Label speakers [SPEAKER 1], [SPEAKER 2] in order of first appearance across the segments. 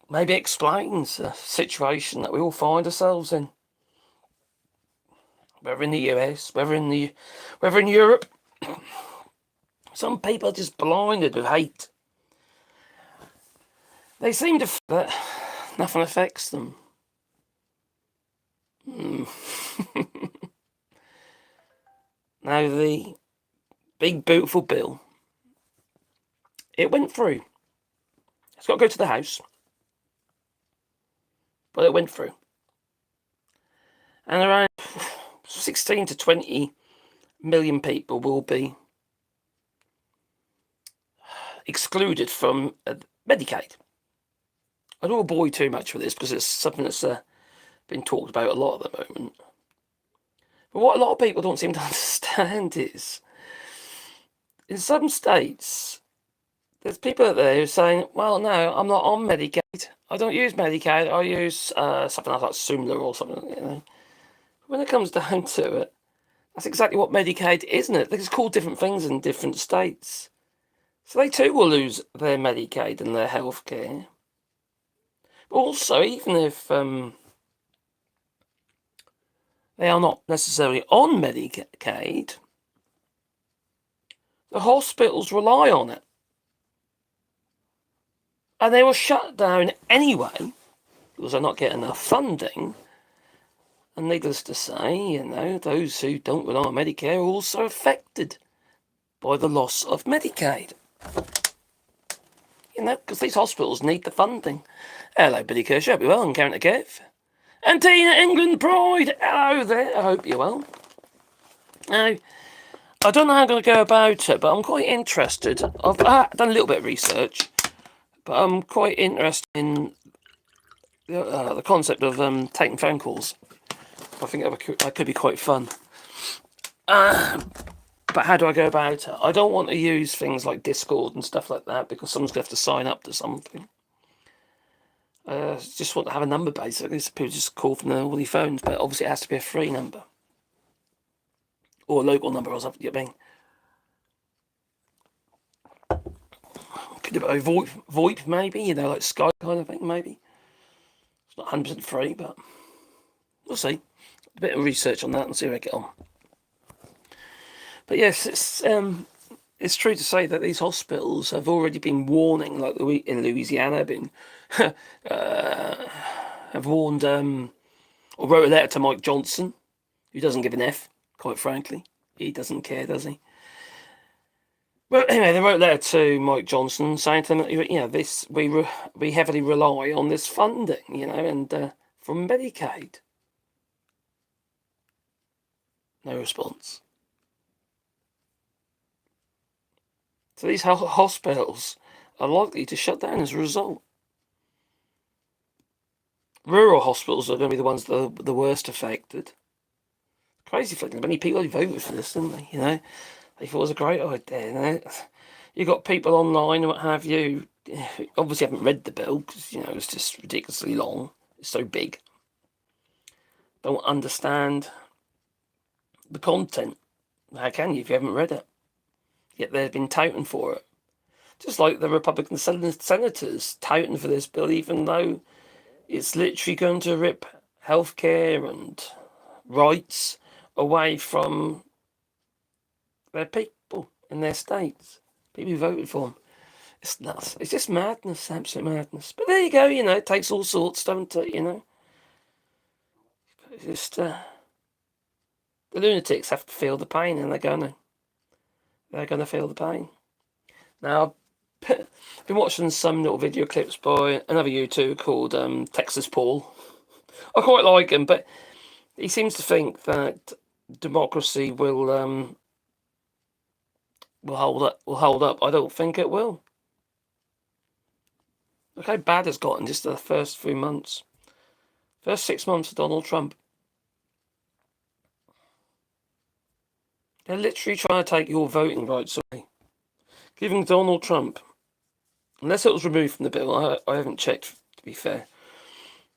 [SPEAKER 1] maybe explains the situation that we all find ourselves in. Whether in the US, whether in Europe. Some people are just blinded with hate. They seem to think that nothing affects them. Now, the big, beautiful bill, it went through. It's got to go to the House. But it went through. And around 16 to 20 million people will be excluded from Medicaid. I don't want to bore you too much with this because it's something that's been talked about a lot at the moment. But what a lot of people don't seem to understand is, in some states, there's people out there who are saying, well, no, I'm not on Medicaid. I don't use Medicaid. I use something else like Sumla or something, When it comes down to it, that's exactly what Medicaid is, isn't it? It's called different things in different states. So they too will lose their Medicaid and their health care. But also, even if they are not necessarily on Medicaid, the hospitals rely on it. And they will shut down anyway, because they're not getting enough funding. And needless to say, those who don't rely on Medicare are also affected by the loss of Medicaid. Because these hospitals need the funding. Hello, Billy Kirsch, hope you're well, and Karen Kev. And Tina, England Pride, hello there, I hope you're well. Now, I don't know how I'm going to go about it, but I'm quite interested. I've done a little bit of research, but I'm quite interested in the concept of taking phone calls. I think that could be quite fun. But how do I go about it? I don't want to use things like Discord and stuff like that because someone's going to have to sign up to something. Just want to have a number basically, so people just call from all their phones, but obviously it has to be a free number. Or a local number or something, you know what I mean? Could do a VoIP maybe, like Skype kind of thing maybe. It's not 100% free, but we'll see. A bit of research on that and see how I get on. But yes, it's true to say that these hospitals have already been warning, like in Louisiana, have warned or wrote a letter to Mike Johnson, who doesn't give an F, quite frankly. He doesn't care, does he? Well, anyway, they wrote a letter to Mike Johnson saying to them, we heavily rely on this funding, and from Medicaid. No response. So these hospitals are likely to shut down as a result. Rural hospitals are going to be the ones that are the worst affected. Crazy thing, many people voted for this, didn't they? They thought it was a great idea. You got people online and what have you, obviously haven't read the bill because, it's just ridiculously long. It's so big. Don't understand the content. How can you if you haven't read it? Yet they've been touting for it. Just like the Republican senators touting for this bill, even though it's literally going to rip healthcare and rights away from their people in their states. People who voted for them. It's nuts. It's just madness, absolute madness. But there you go, it takes all sorts, don't it, It's just, the lunatics have to feel the pain, and they're going to feel the pain. Now, I've been watching some little video clips by another YouTuber called Texas Paul. I quite like him, but he seems to think that democracy will hold up. I don't think it will. Look how bad it's gotten just the first 3 months. First 6 months of Donald Trump. They're literally trying to take your voting rights away. Giving Donald Trump, unless it was removed from the bill, I haven't checked, to be fair.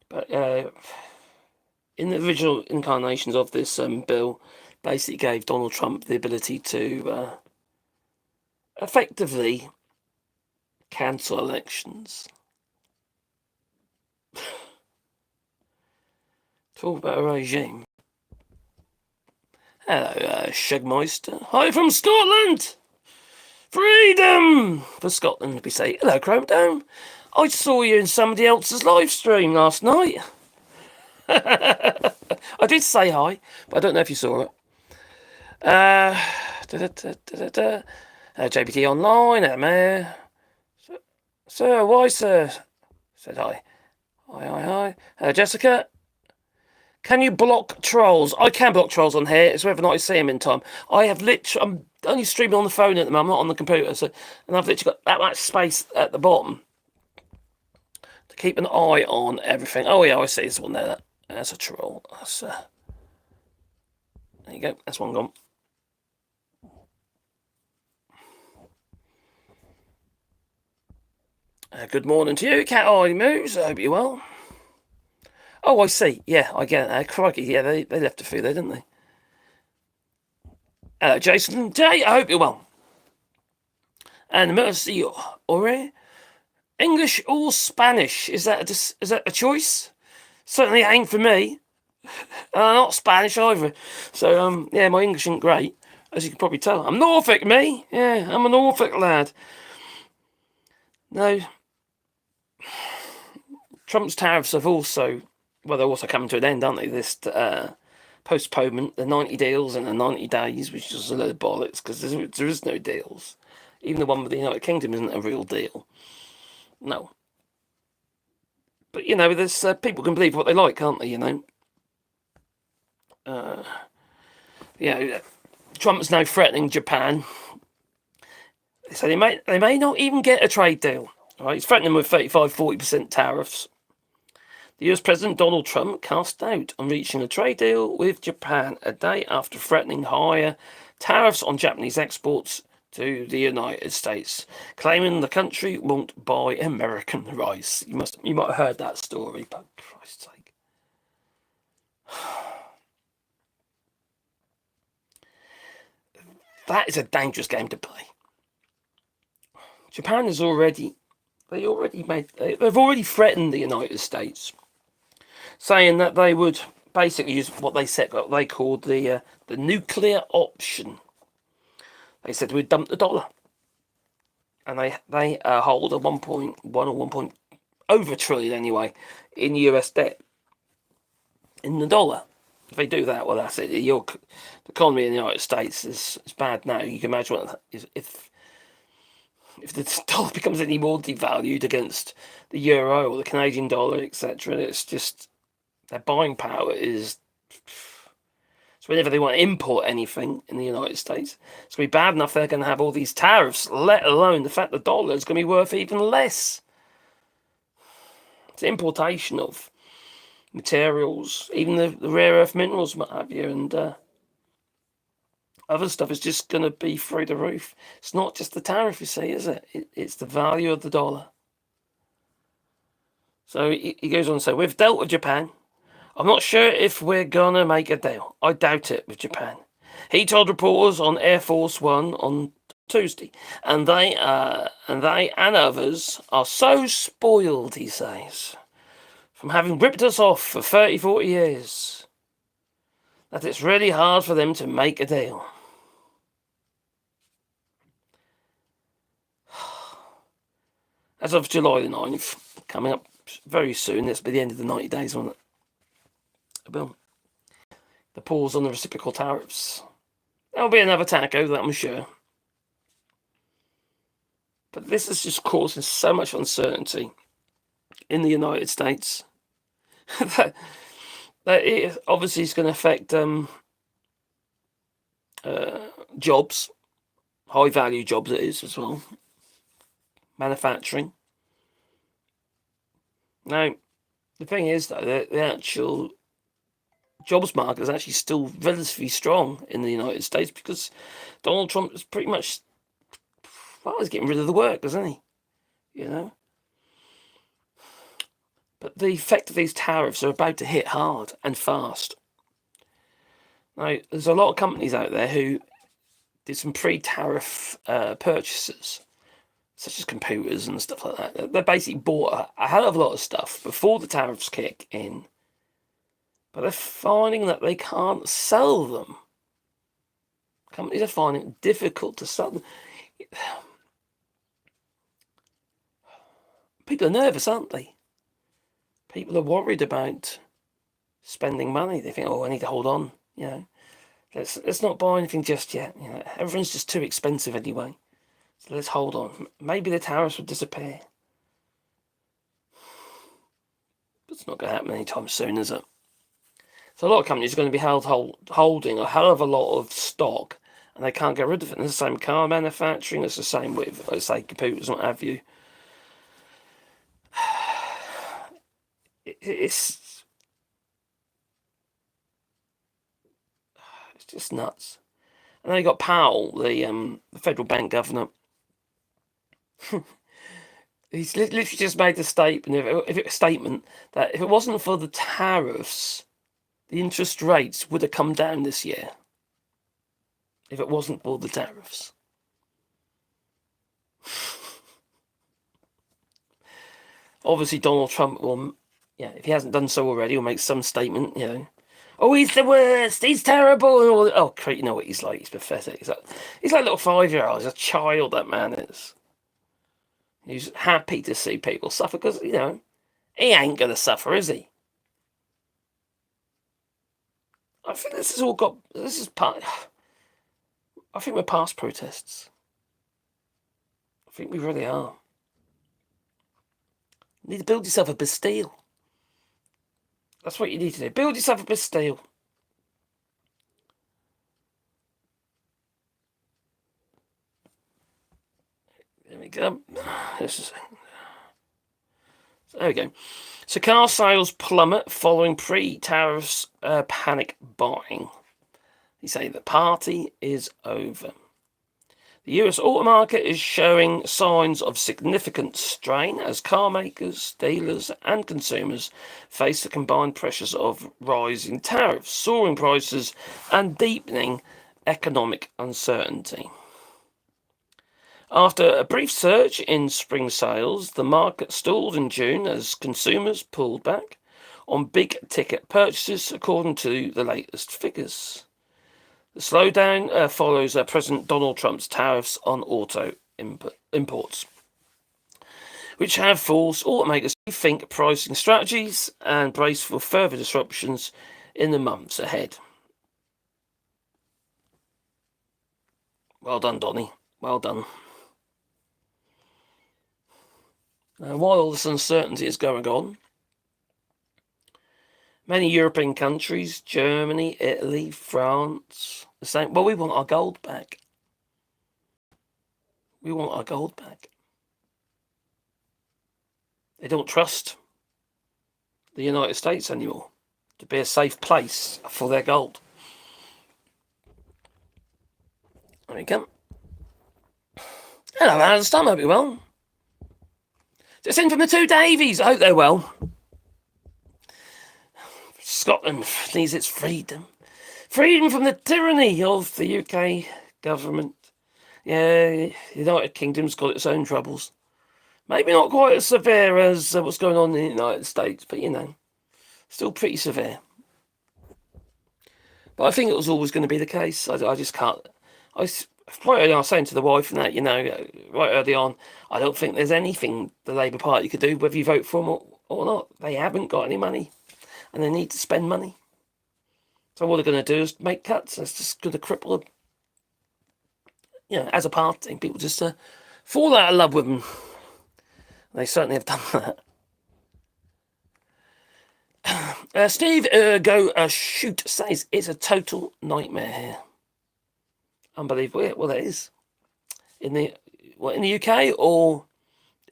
[SPEAKER 1] But in the original incarnations of this bill, basically gave Donald Trump the ability to effectively cancel elections. Talk about a regime. Hello, Shagmeister. Hi from Scotland! Freedom for Scotland, we say. Hello, Chrome Dome. I saw you in somebody else's live stream last night. I did say hi, but I don't know if you saw it. JPT Online, Mayor. Sir, why, sir? Said hi. Hi. Jessica, can you block trolls? I can block trolls on here. It's whether or not I see them in time. I'm only streaming on the phone at the moment, I'm not on the computer, and I've literally got that much space at the bottom to keep an eye on everything. Oh yeah, I see this one there. That's a troll. There you go. That's one gone. Good morning to you, Cat Eye Moves. I hope you're well. Oh, I see. Yeah, I get it. Crikey, yeah, they left a few there, didn't they? Jason J, I hope you're well. And Mercy Ore. English or Spanish? Is that a choice? Certainly ain't for me. Not Spanish either. So, yeah, my English ain't great, as you can probably tell. I'm Norfolk, me. Yeah, I'm a Norfolk lad. No. Trump's tariffs have also, well, they're also coming to an end, aren't they? This postponement, the 90 deals and the 90 days, which is a load of bollocks, because there is no deals. Even the one with the United Kingdom isn't a real deal. No. But, there's people can believe what they like, can't they, Trump's now threatening Japan. So they may not even get a trade deal. Right? He's threatening with 35-40% tariffs. The US President Donald Trump cast doubt on reaching a trade deal with Japan a day after threatening higher tariffs on Japanese exports to the United States, claiming the country won't buy American rice. You might have heard that story, but Christ's sake. That is a dangerous game to play. Japan they've already threatened the United States, saying that they would basically use what they called the nuclear option. They said we'd dump the dollar, and they hold a 1.1 or 1. Over trillion anyway in US debt in the dollar. If they do that, well, that's it. The economy in the United States is bad now. You can imagine what if the dollar becomes any more devalued against the euro or the Canadian dollar, etc. It's just their buying power is. So whenever they want to import anything in the United States, it's going to be bad enough they're going to have all these tariffs, let alone the fact the dollar is going to be worth even less. It's importation of materials, even the rare earth minerals, what have you, and other stuff is just going to be through the roof. It's not just the tariff, you see, is it? It's the value of the dollar. So he goes on to say, we've dealt with Japan. I'm not sure if we're going to make a deal. I doubt it with Japan. He told reporters on Air Force One on Tuesday. And they and others are so spoiled, he says, from having ripped us off for 30, 40 years, that it's really hard for them to make a deal. As of July the 9th, coming up very soon, this will be the end of the 90 days, won't it? Bill. The pause on the reciprocal tariffs. There'll be another taco, that I'm sure. But this is just causing so much uncertainty in the United States that it obviously is going to affect jobs, high value jobs it is as well, manufacturing. Now, the thing is though, the actual jobs market is actually still relatively strong in the United States because Donald Trump is pretty much, well, he's getting rid of the work, isn't he? But the effect of these tariffs are about to hit hard and fast. Now, there's a lot of companies out there who did some pre-tariff purchases, such as computers and stuff like that. They basically bought a hell of a lot of stuff before the tariffs kick in. but they're finding that they can't sell them. Companies are finding it difficult to sell them. People are nervous, aren't they? People are worried about spending money. They think, oh, I need to hold on, you know. Let's not buy anything just yet. You know, everything's just too expensive anyway. So let's hold on. Maybe the tariffs will disappear. But it's not going to happen anytime soon, is it? So a lot of companies are going to be holding a hell of a lot of stock, and they can't get rid of it. And it's the same car manufacturing. It's the same with, let's say, computers and what have you. It's just nuts. And then you got Powell, the federal bank governor. He's literally just made a statement. That if it wasn't for the tariffs, the interest rates would have come down this year. If it wasn't for the tariffs. Obviously, Donald Trump will, if he hasn't done so already, will make some statement, oh, he's the worst, he's terrible, and all. Oh, you know what he's like? He's pathetic. He's like a little 5-year-old. He's a child. That man is. He's happy to see people suffer because he ain't gonna suffer, is he? I think this has all got. This is part. I think we're past protests. I think we really are. You need to build yourself a Bastille. That's what you need to do. Build yourself a Bastille. There we go. There we go. So car sales plummet following pre-tariffs panic buying. You say the party is over. The US auto market is showing signs of significant strain as car makers, dealers, and consumers face the combined pressures of rising tariffs, soaring prices, and deepening economic uncertainty. After a brief surge in spring sales, the market stalled in June as consumers pulled back on big-ticket purchases, according to the latest figures. The slowdown follows President Donald Trump's tariffs on auto imports, which have forced automakers to rethink pricing strategies and brace for further disruptions in the months ahead. Well done, Donnie. Well done. Now, while all this uncertainty is going on, many European countries, Germany, Italy, France, are saying, well, we want our gold back. We want our gold back. They don't trust the United States anymore to be a safe place for their gold. There we go. Hello, Alistair. I hope you're well. Just in from the two Davies. I hope they're well. Scotland needs its freedom. Freedom from the tyranny of the UK government. Yeah, the United Kingdom's got its own troubles. Maybe not quite as severe as what's going on in the United States, but still pretty severe. But I think it was always going to be the case. I just can't. Right early on, I was saying to the wife and that, right early on, I don't think there's anything the Labour Party could do, whether you vote for them or not. They haven't got any money, and they need to spend money. So what they're going to do is make cuts. It's just going to cripple them. As a party, people just fall out of love with them. They certainly have done that. Steve Shoot says it's a total nightmare here. Unbelievable. Well, it is. In the UK or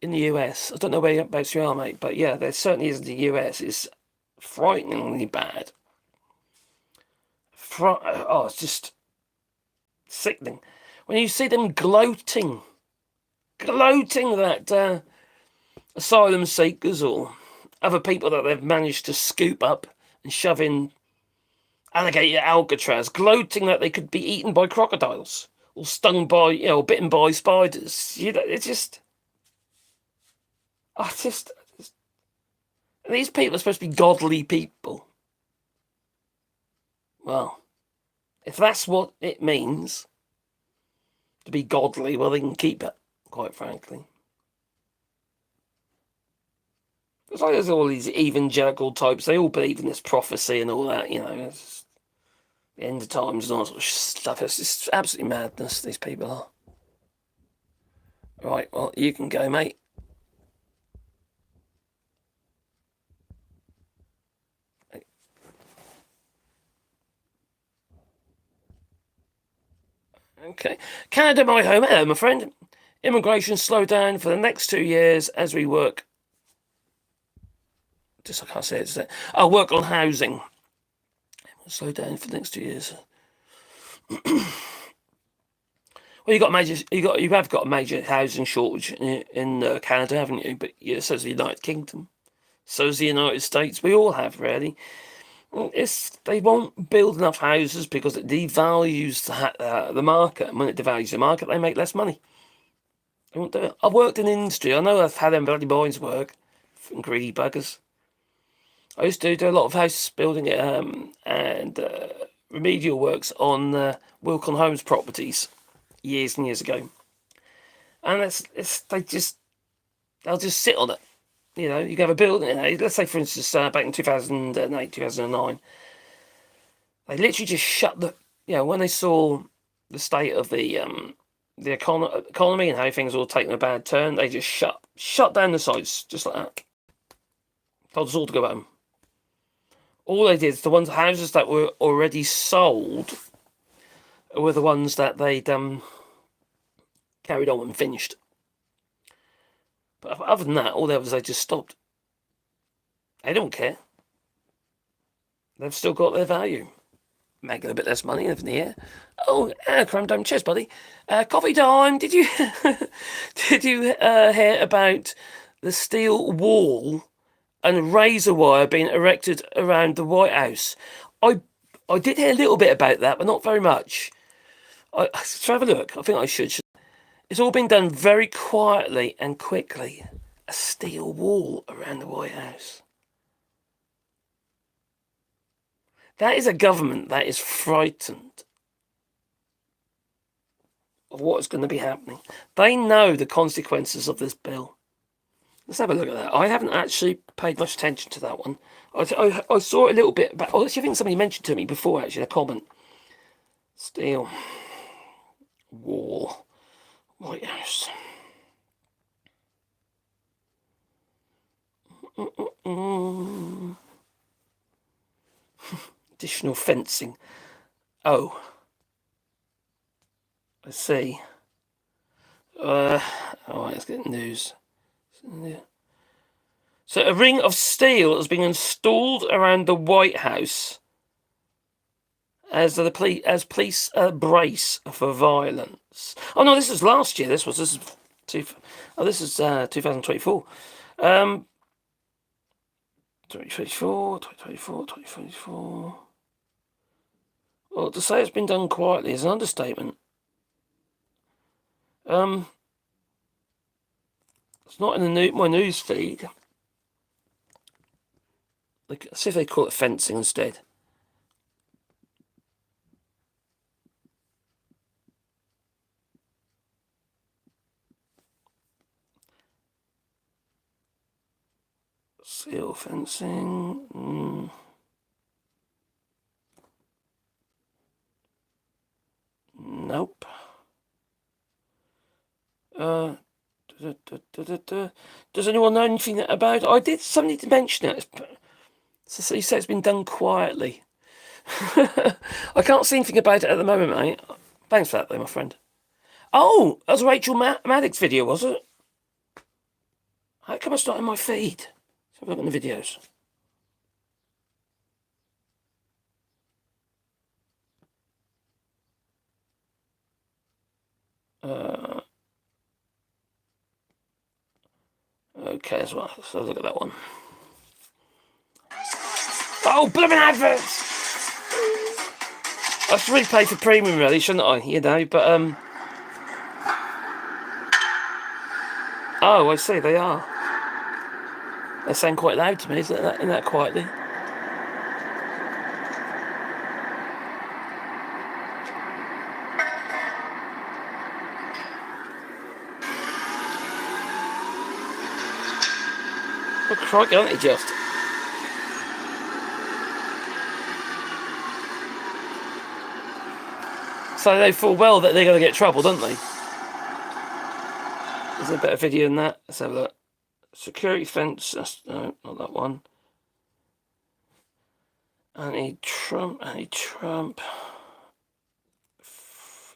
[SPEAKER 1] in the US? I don't know whereabouts you are, mate, but yeah, there certainly is in the US. It's frighteningly bad. It's just sickening. When you see them gloating that asylum seekers or other people that they've managed to scoop up and shove in alligator Alcatraz, gloating that they could be eaten by crocodiles or stung by, or bitten by spiders. It's just, these people are supposed to be godly people. Well, if that's what it means to be godly, well, they can keep it, quite frankly. It's like there's all these evangelical types, they all believe in this prophecy and all that, it's the end of times and all that sort of stuff. It's just absolutely madness, these people are. Right, well, you can go, mate. Okay. Canada, my home. Hello, my friend. Immigration slowed down for the next 2 years as we work. I can't say it. I'll work on housing. Slow down for the next 2 years. Well, you have got a major housing shortage in Canada, haven't you? But yeah, so's the United Kingdom, so's the United States. We all have, really. They won't build enough houses because it devalues the market, and when it devalues the market, they make less money. They won't do it. I've worked in the industry. I know I've had them bloody boys work, greedy buggers. I used to do a lot of house building and remedial works on Wilcon Homes properties years and years ago, and they'll just sit on it. You can have a building. Let's say, for instance, back in 2008, 2009, they literally just shut when they saw the state of the economy and how things were all taking a bad turn, they just shut down the sites just like that. Told us all to go home. All they did, the houses that were already sold were the ones that they'd carried on and finished. But other than that, all the others they just stopped. They don't care. They've still got their value. Making a bit less money in the air. Oh, crime time. Cheers, buddy. Coffee time. Did you hear about the steel wall and razor wire being erected around the White House? I did hear a little bit about that, but not very much. Let's have a look. I think I should. It's all been done very quietly and quickly. A steel wall around the White House. That is a government that is frightened of what is going to be happening. They know the consequences of this bill. Let's have a look at that. I haven't actually paid much attention to that one. I saw a little bit about. I think somebody mentioned to me before, actually, a comment. Steel wall, White House. Additional fencing. Oh, I see. Alright, let's get news. So a ring of steel has been installed around the White House as police brace for violence. Oh no, this is last year. This is 2024. 2024. Well, to say it's been done quietly is an understatement. It's not in my news feed. See if they call it fencing instead. Steel fencing. Nope. Does anyone know anything about it? Somebody did mention it. So you say it's been done quietly. I can't see anything about it at the moment, mate. Thanks for that, though, my friend. Oh, that was Rachel Maddox video, was it? How come it's not in my feed? Let's have a look at the videos. Okay, as well. Let's have a look at that one. Oh, blooming adverts! I should really pay for premium, really, shouldn't I? But oh, I see. They are. They sound quite loud to me. Isn't that quietly? Well, crikey, aren't they just? So they full well that they're going to get trouble, don't they? Is there a better video than that? Let's have a look. Security fence. No, not that one. Anti-Trump.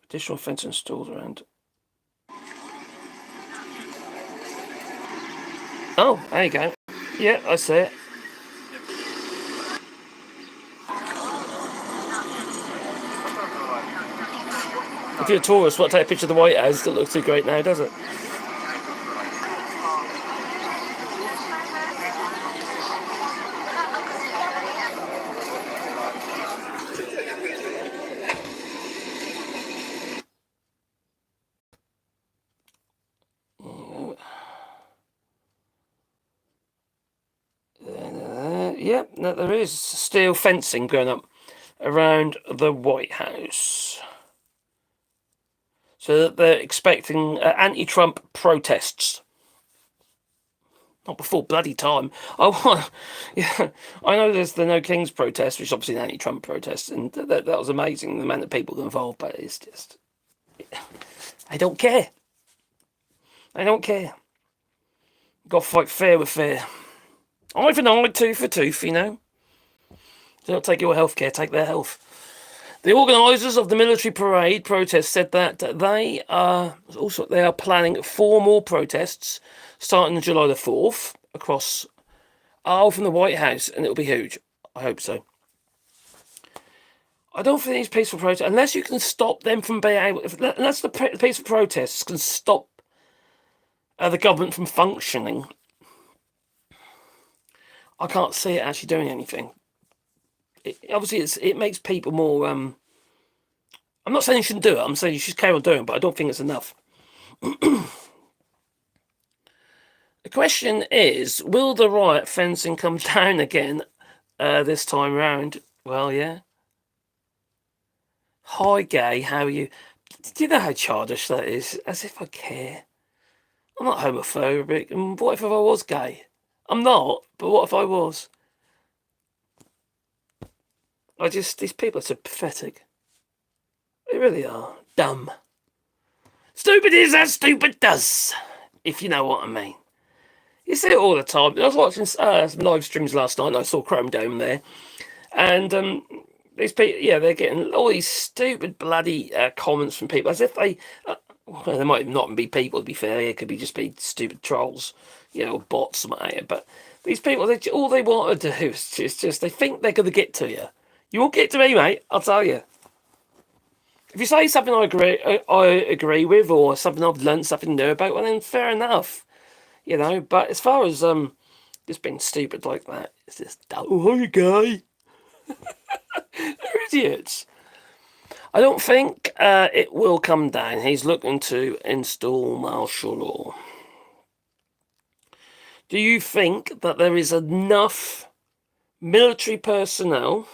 [SPEAKER 1] Additional fence installed around. Oh, there you go. Yeah, I see it. If you're a tourist, what, take a picture of the White House? It doesn't look too great now, does it? Yeah, no, there is steel fencing going up around the White House. So that they're expecting anti-Trump protests. Not before bloody time. Yeah, I know there's the No Kings protest, which is obviously an anti-Trump protest, and that was amazing, the amount of people involved, but it's just... I don't care. I don't care. Got to fight fair with fair. Eye for an eye, tooth for tooth, you know. Don't take your healthcare, take their health. The organisers of the military parade protest said that they are planning 4 more protests starting on July the 4th across from the White House, and it'll be huge. I hope so. I don't think these peaceful protests, unless you can stop them from being able, unless the peaceful protests can stop the government from functioning, I can't see it actually doing anything. Obviously, it makes people more. I'm not saying you shouldn't do it. I'm saying you should carry on doing it, but I don't think it's enough. The question is, will the riot fencing come down again this time round? Well, yeah. Hi, gay. How are you? Do you know how childish that is? As if I care. I'm not homophobic. And what if I was gay? I'm not, but what if I was? These people are so pathetic. They really are. Dumb. Stupid is as stupid does, if you know what I mean. You see it all the time. I was watching some live streams last night, and I saw Chrome Dome there. And these people, yeah, they're getting all these stupid bloody comments from people, as if they... well, they might not be people, to be fair. It could just be stupid trolls, bots or whatever. But these people, all they want to do is just they think they're going to get to you. You won't get to me, mate. I'll tell you. If you say something I agree with, or something I've learned something new about, well then fair enough, But as far as just being stupid like that, it's just oh hi guy, they're idiots. I don't think it will come down. He's looking to install martial law. Do you think that there is enough military personnel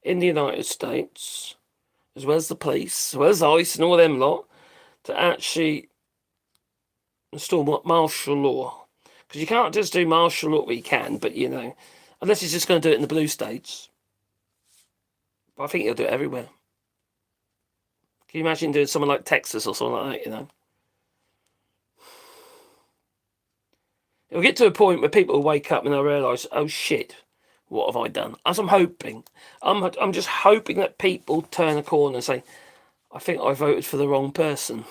[SPEAKER 1] in the United States, as well as the police, as well as ICE and all them lot, to actually install martial law? Because you can't just do martial law. We can, but unless he's just going to do it in the blue states. But I think he'll do it everywhere. Can you imagine doing something like Texas or something like that? It'll get to a point where people will wake up and they'll realise, oh shit, what have I done? As I'm hoping. I'm just hoping that people turn a corner and say, I think I voted for the wrong person.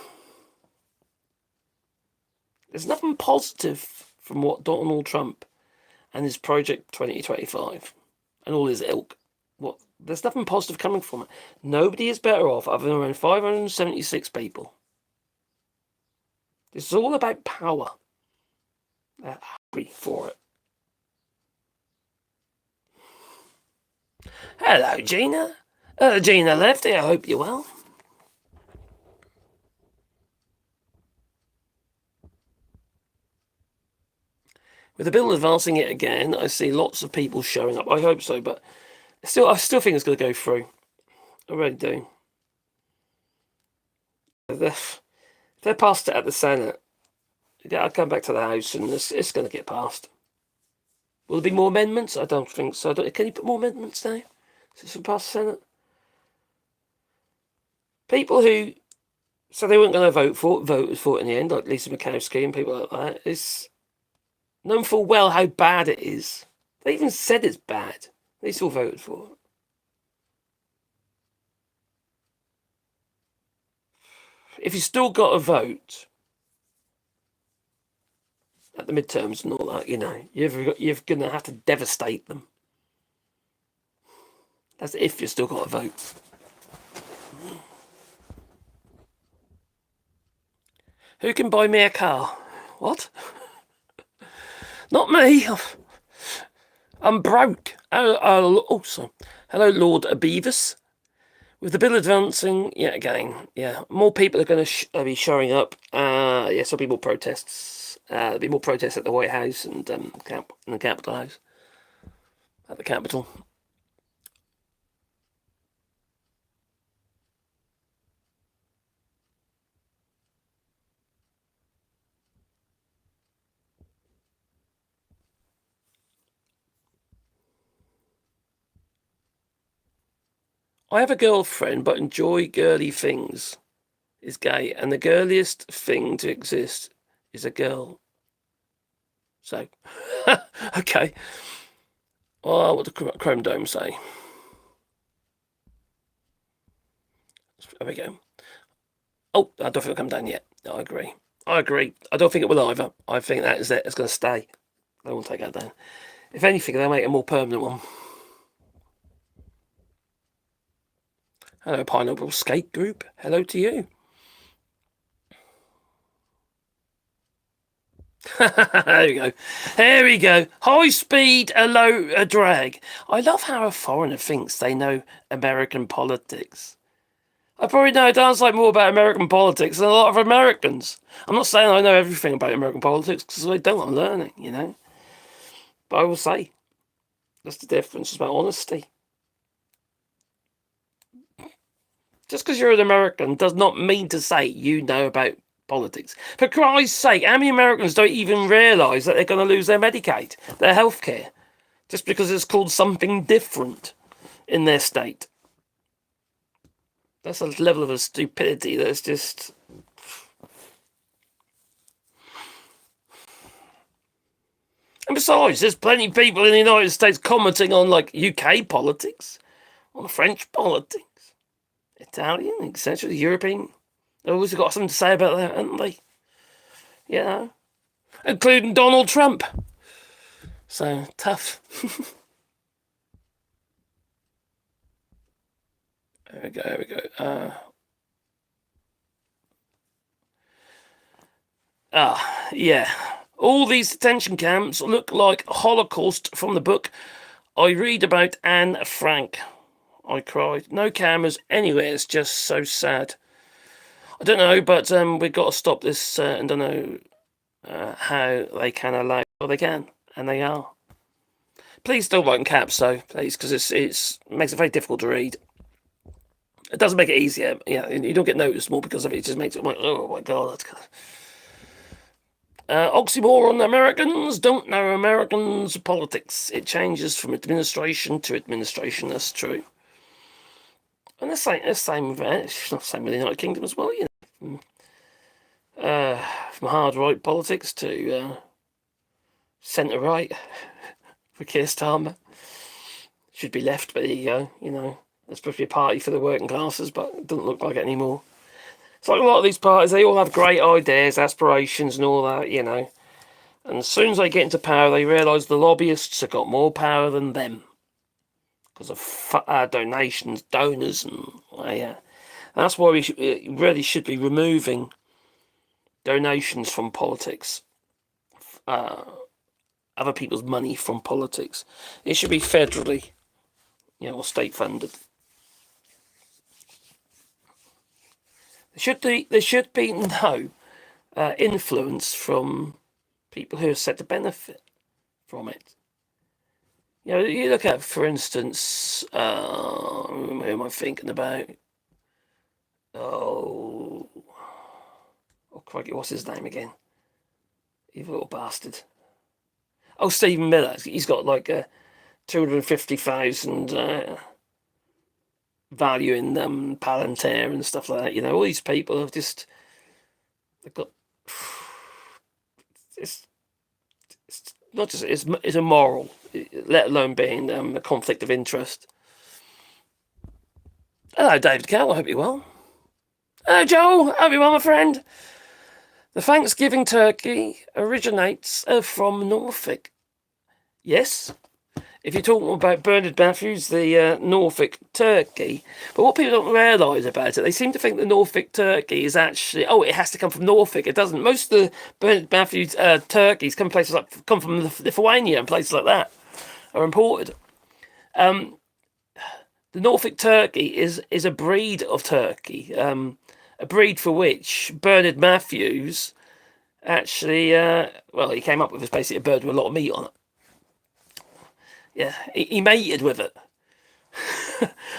[SPEAKER 1] There's nothing positive from what Donald Trump and his Project 2025 and all his ilk. There's nothing positive coming from it. Nobody is better off other than around 576 people. This is all about power. They're hungry for it. Hello, Gina. Gina Lefty, I hope you're well. With the bill advancing it again, I see lots of people showing up. I hope so, but I still think it's going to go through. I really do. If they're passed it at the Senate, Yeah, I'll come back to the House, and it's going to get passed. Will there be more amendments? I don't think so. Can you put more amendments now? Since we passed the Senate? People who said they weren't going to voted for it in the end, like Lisa Murkowski and people like that, it's known full well how bad it is. They even said it's bad. They still voted for it. If you still got to vote at the midterms and all that, you're going to have to devastate them. That's if you still got to vote. Who can buy me a car? What? Not me. I'm broke. Also, hello, Lord Beavis. With the bill advancing, yet again, more people are going to be showing up. There'll be more protests. There'll be more protests at the White House and in the Capitol House. At the Capitol. I have a girlfriend, but enjoy girly things. Is gay, and the girliest thing to exist is a girl. So, okay. Well, what does Chrome Dome say? There we go. Oh, I don't think it'll come down yet. No, I agree. I don't think it will either. I think that is it. It's going to stay. They won't take that down. If anything, they'll make a more permanent one. Hello, Pineapple Skate Group. Hello to you. There we go. There we go. High speed, a low drag. I love how a foreigner thinks they know American politics. I probably know a darn sight more about American politics than a lot of Americans. I'm not saying I know everything about American politics, because I don't. I'm learning, But I will say, that's the difference. It's about honesty. Just because you're an American does not mean to say you know about politics. For Christ's sake, how many Americans don't even realise that they're going to lose their Medicaid, their health care, just because it's called something different in their state? That's a level of stupidity that's just... And besides, there's plenty of people in the United States commenting on, UK politics, on French politics, Italian, etc., European. They've always got something to say about that, haven't they? Including Donald Trump. So, tough. There we go. All these detention camps look like Holocaust from the book I read about Anne Frank. I cried. No cameras anywhere. It's just so sad. I don't know, but we've got to stop this, and don't know how they can allow. Well, they can, and they are. Please don't write in caps, though, please, because it makes it very difficult to read. It doesn't make it easier. You don't get noticed more because of it. It just makes it like, oh my god, that's kind of... oxymoron. Americans don't know Americans' politics. It changes from administration to administration. That's true. And the same with the United Kingdom as well. From hard right politics to centre right for Keir Starmer. Should be left, but there you go. It's supposed to be a party for the working classes, but it doesn't look like it anymore. It's like a lot of these parties, they all have great ideas, aspirations and all that, And as soon as they get into power, they realise the lobbyists have got more power than them. Because of donations, donors, and that's why we really should be removing donations from politics. Other people's money from politics. It should be federally, or state funded. There should be no influence from people who are set to benefit from it. You look at, for instance, who am I thinking about? Oh, crikey, what's his name again? You little bastard. Oh, Stephen Miller. He's got like 250,000 value in Palantir and stuff like that. All these people have just they've got. It's not just it's immoral, let alone being a conflict of interest. Hello, David Kell. I hope you're well. Hello, Joel. Hope you're well, my friend. The Thanksgiving turkey originates from Norfolk. Yes. If you're talking about Bernard Matthews, the Norfolk turkey. But what people don't realise about it, they seem to think the Norfolk turkey is actually, it has to come from Norfolk. It doesn't. Most of the Bernard Matthews turkeys come from Lithuania and places like that, are imported. The Norfolk turkey is a breed of turkey, a breed for which Bernard Matthews actually, he came up with basically a bird with a lot of meat on it. Yeah, he mated with it.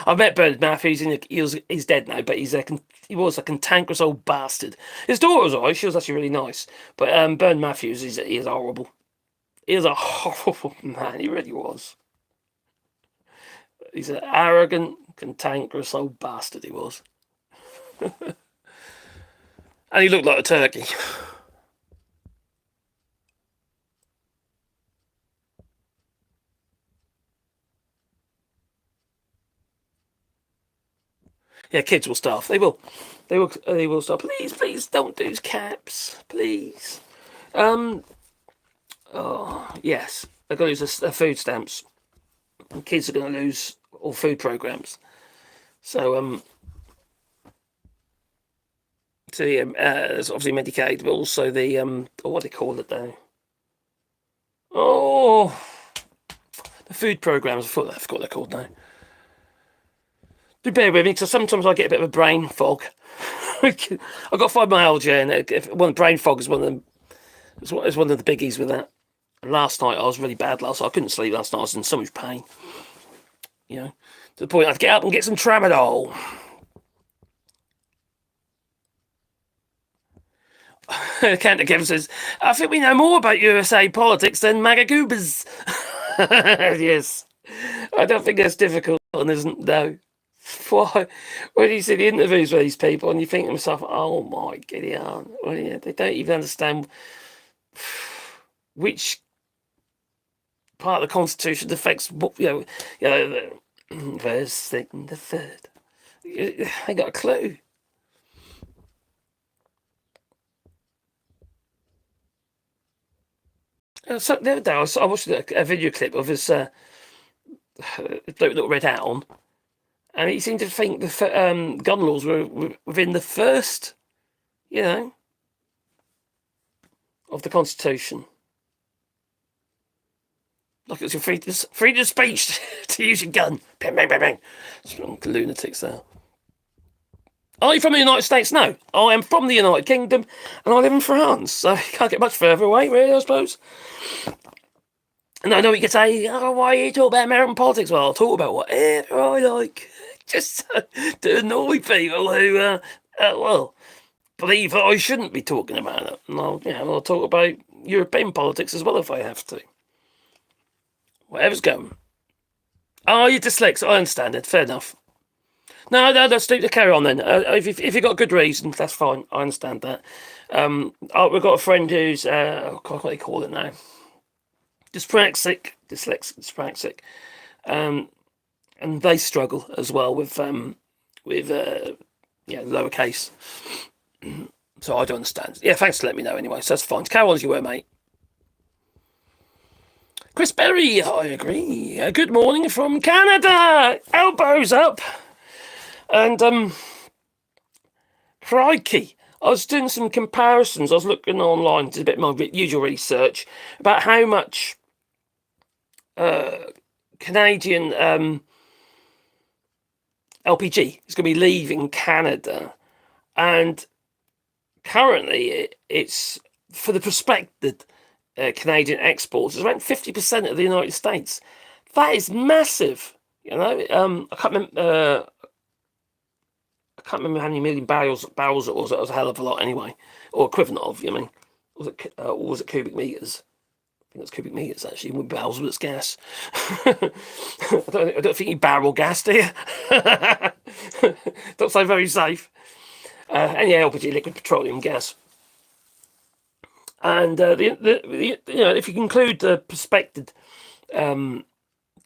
[SPEAKER 1] I met Bernard Matthews, and he's dead now, but he was a cantankerous old bastard. His daughter was alright; she was actually really nice. But Bernard Matthews, he is horrible. He is a horrible man. He really was. He's an arrogant, cantankerous old bastard. He was, and he looked like a turkey. Yeah, kids will starve. They will. They will starve. Please don't do caps. Please. Yes. They're going to lose their food stamps. And kids are going to lose all food programs. So, there's obviously Medicaid, but also the, what do they call it now? Oh, the food programs. I forgot what they're called now. Do bear with me, because sometimes I get a bit of a brain fog. I've got fibromyalgia, and brain fog is one of the biggies with that. And last night I was really bad. I couldn't sleep last night. I was in so much pain. To the point I had to get up and get some tramadol. Cantor Kevin says, "I think we know more about USA politics than MAGA goobers." Yes, I don't think that's difficult, and isn't though. Why? When you see the interviews with these people and you think to yourself, oh my Gideon, they don't even understand which part of the Constitution affects what, the first, second, the third. They got a clue. So the other day I watched a video clip of this bloke that read out on. And he seemed to think the gun laws were within the first, of the Constitution. Like it's your freedom of speech to use your gun. Bang, bang, bang, bang. Some lunatics there. Are you from the United States? No. I am from the United Kingdom, and I live in France. So you can't get much further away, really, I suppose. And I know you could say, why are you talking about American politics? Well, I'll talk about whatever I like. Just to annoy people who, believe that I shouldn't be talking about it. And I'll talk about European politics as well if I have to. Whatever's going. Oh, you're dyslexic. I understand it. Fair enough. No, let's carry on then. If you've got good reason, that's fine. I understand that. We've got a friend who's, what do they call it now? Dyspraxic. And they struggle as well with lowercase. So I don't understand. Yeah, thanks for letting me know anyway. So that's fine. Carry on as you were, mate. Chris Berry, I agree. Good morning from Canada. Elbows up. And crikey, I was doing some comparisons. I was looking online, did a bit of my usual research about how much Canadian LPG is going to be leaving Canada, and currently it's for the prospected Canadian exports. It's around 50% of the United States. That is massive. I can't remember. I can't remember how many million barrels it was. It was a hell of a lot anyway, or equivalent of. Or was it cubic meters? I think it's cubic meters actually. With barrels, but it's gas. I don't think you barrel gas, do you? Don't say very safe. Any LPG, liquid petroleum gas. And if you include the prospected in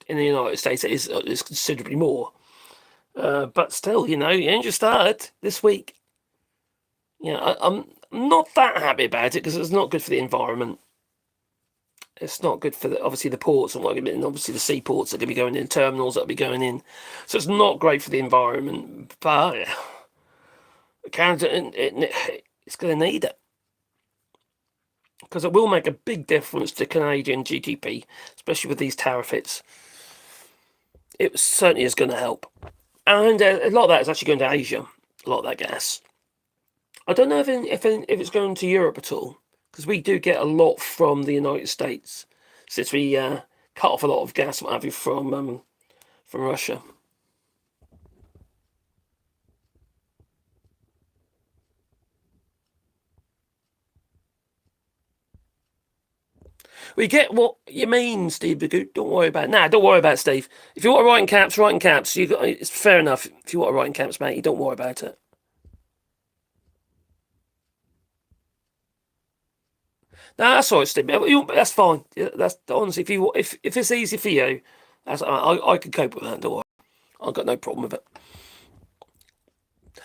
[SPEAKER 1] the United States, it is considerably more. But still, you only just started this week. I'm not that happy about it because it's not good for the environment. It's not good for obviously the ports and obviously the seaports are going to be going in, terminals that will be going in. So it's not great for the environment. But Canada, it's going to need it because it will make a big difference to Canadian GDP, especially with these tariff hits. It certainly is going to help, and a lot of that is actually going to Asia. A lot of that gas. I don't know if it's going to Europe at all, because we do get a lot from the United States, since we cut off a lot of gas, what have you, from Russia. We get what you mean, Steve Bagoot. Don't worry about it. Nah, don't worry about it, Steve. If you want to write in caps, write in caps. It's fair enough. If you want to write in caps, mate, you don't worry about it. No, that's all right, Steve. That's fine. That's honestly, if it's easy for you, I can cope with that. Don't worry. I've got no problem with it.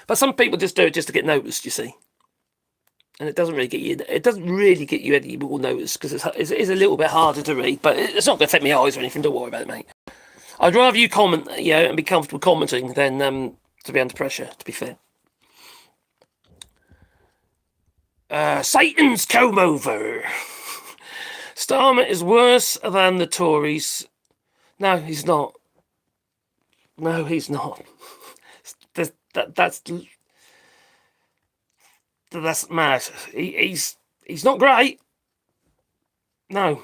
[SPEAKER 1] But some people just do it just to get noticed, you see. And it doesn't really get you. It doesn't really get you any more notice because it's a little bit harder to read. But it's not going to affect my eyes or anything. Don't worry about it, mate. I'd rather you comment, and be comfortable commenting than to be under pressure. To be fair. Satan's comb over. Starmer is worse than the Tories. No, he's not. No, he's not. That's mad. He's not great. No.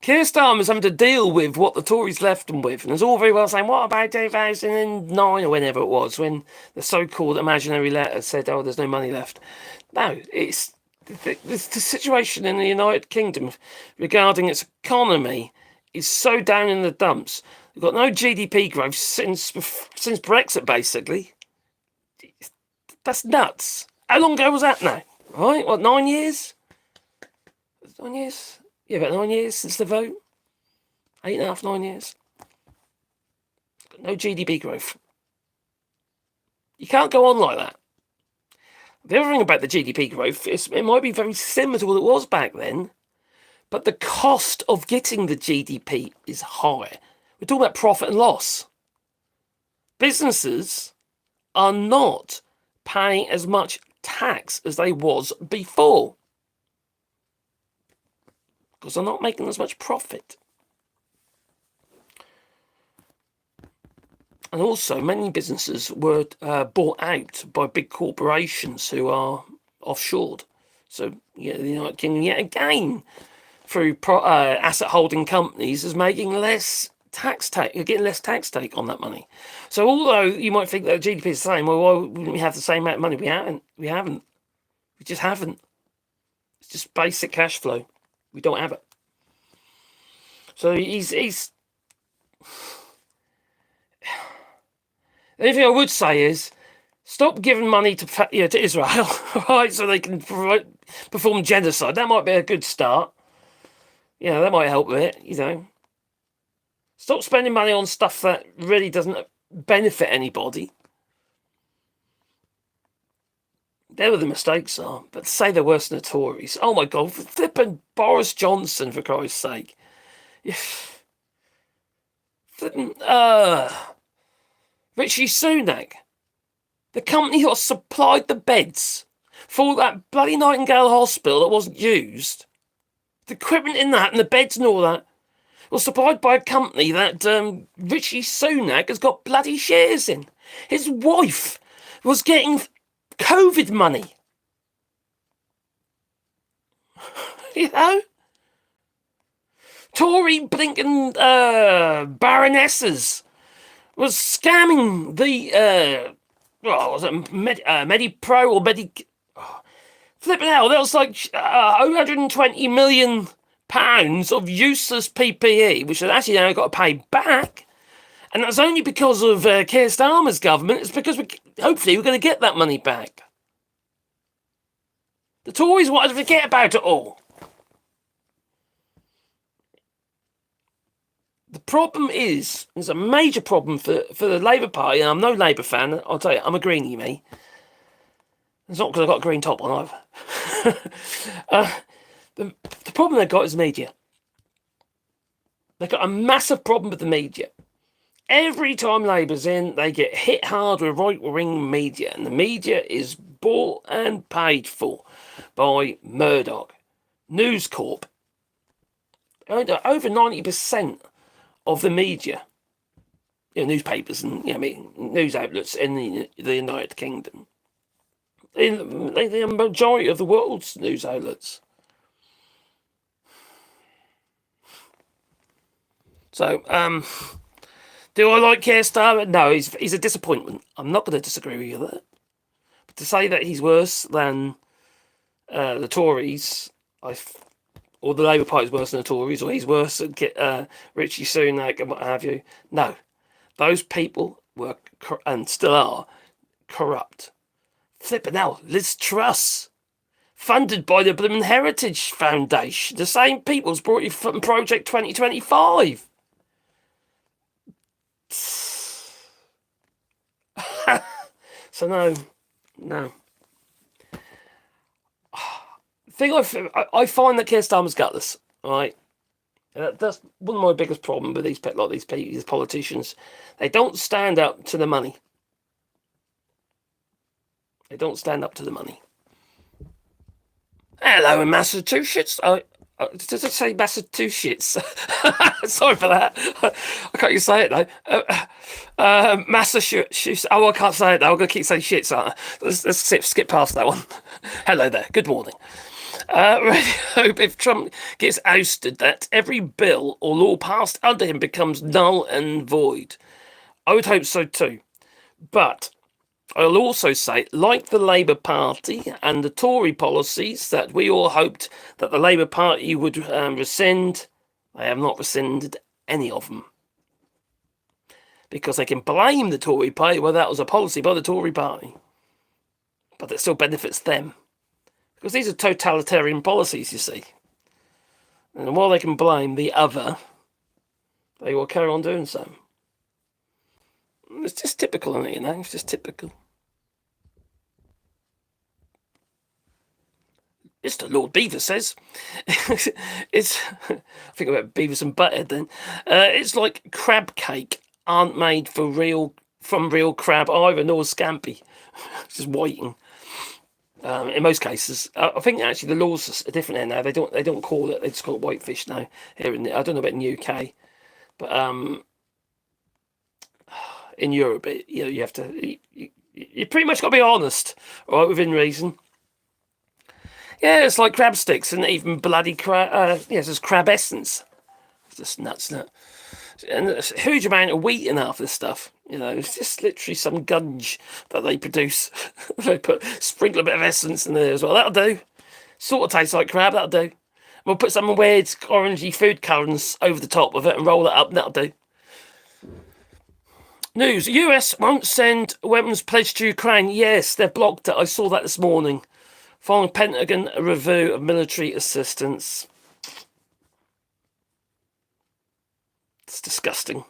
[SPEAKER 1] Keir Starmer's having to deal with what the Tories left them with, and it's all very well saying, what about 2009 or whenever it was, when the so-called imaginary letter said, oh, there's no money left. No, it's the situation in the United Kingdom regarding its economy is so down in the dumps. We've got no GDP growth since Brexit, basically. That's nuts. How long ago was that now? Right? What, 9 years? 9 years? Yeah, about 9 years since the vote. 8.5, 9 years. No GDP growth. You can't go on like that. The other thing about the GDP growth is it might be very similar to what it was back then, but the cost of getting the GDP is high. We're talking about profit and loss. Businesses are not paying as much tax as they was before because they're not making as much profit. And also, many businesses were bought out by big corporations who are offshored. So, the United Kingdom, yet again, through asset holding companies, is making less tax take. You're getting less tax take on that money. So, although you might think that GDP is the same, well, why wouldn't we have the same amount of money? We haven't. We just haven't. It's just basic cash flow. We don't have it. So he's the only thing I would say is stop giving money to Israel, right? So they can perform genocide. That might be a good start. That might help with it. Stop spending money on stuff that really doesn't benefit anybody. There were the mistakes are, but to say they're worse than the Tories. Oh my God, flipping Boris Johnson, for Christ's sake. Flipping, Richie Sunak, the company that supplied the beds for that bloody Nightingale hospital that wasn't used, the equipment in that and the beds and all that was supplied by a company that Richie Sunak has got bloody shares in. His wife was getting COVID money. Tory blinking baronesses was scamming the MediPro or Flipping hell, that was like £120 million of useless PPE, which they actually now got to pay back. And that's only because of Keir Starmer's government. It's because hopefully we're going to get that money back. The Tories wanted to forget about it all. The problem is, there's a major problem for the Labour Party, and I'm no Labour fan, I'll tell you, I'm a greenie, me. It's not because I've got a green top on either. The problem they've got is media. They've got a massive problem with the media. Every time Labour's in, they get hit hard with right-wing media, and the media is bought and paid for by Murdoch, News Corp. Over 90% of the media, newspapers and news outlets in the United Kingdom, in the majority of the world's news outlets. So, do I like Keir Starmer? No, he's a disappointment. I'm not going to disagree with you there. But to say that he's worse than the Tories, or the Labour Party's worse than the Tories, or he's worse than Richie Sunak and what have you, no. Those people were, and still are, corrupt. Flippin' hell, Liz Truss, funded by the Blooming Heritage Foundation, the same people's brought you from Project 2025. So no. I find that Keir Starmer's gutless, right? That's one of my biggest problems with these politicians. They don't stand up to the money. They don't stand up to the money. Hello, in Massachusetts. Does it say Massachusetts? Sorry for that. I can't even say it though. Massachusetts. Oh, I can't say it though. I'm going to keep saying shit. So let's skip past that one. Hello there. Good morning. Really hope if Trump gets ousted that every bill or law passed under him becomes null and void. I would hope so too. But I'll also say, like the Labour Party and the Tory policies that we all hoped that the Labour Party would rescind, they have not rescinded any of them. Because they can blame the Tory Party, well, that was a policy by the Tory Party. But it still benefits them. Because these are totalitarian policies, you see. And while they can blame the other, they will carry on doing so. It's just typical, isn't it, It's just typical. Mr. Lord Beaver says, it's, I think about Beavis and Butthead then, it's like crab cake aren't made from real crab either, nor scampi. It's just whiting. In most cases, I think actually the laws are different there now. They don't call it. They just call it whitefish now. Here I don't know about in the UK, but in Europe, you have to. You pretty much got to be honest, all right, within reason. Yeah, it's like crab sticks and even bloody crab. It's crab essence. It's just nuts, isn't it? And there's a huge amount of wheat in half this stuff. It's just literally some gunge that they produce. They sprinkle a bit of essence in there as well. That'll do. Sort of tastes like crab. That'll do. We'll put some weird orangey food colourings over the top of it and roll it up. That'll do. News: US won't send weapons pledged to Ukraine. Yes, they've blocked it. I saw that this morning. Following Pentagon review of military assistance. It's disgusting.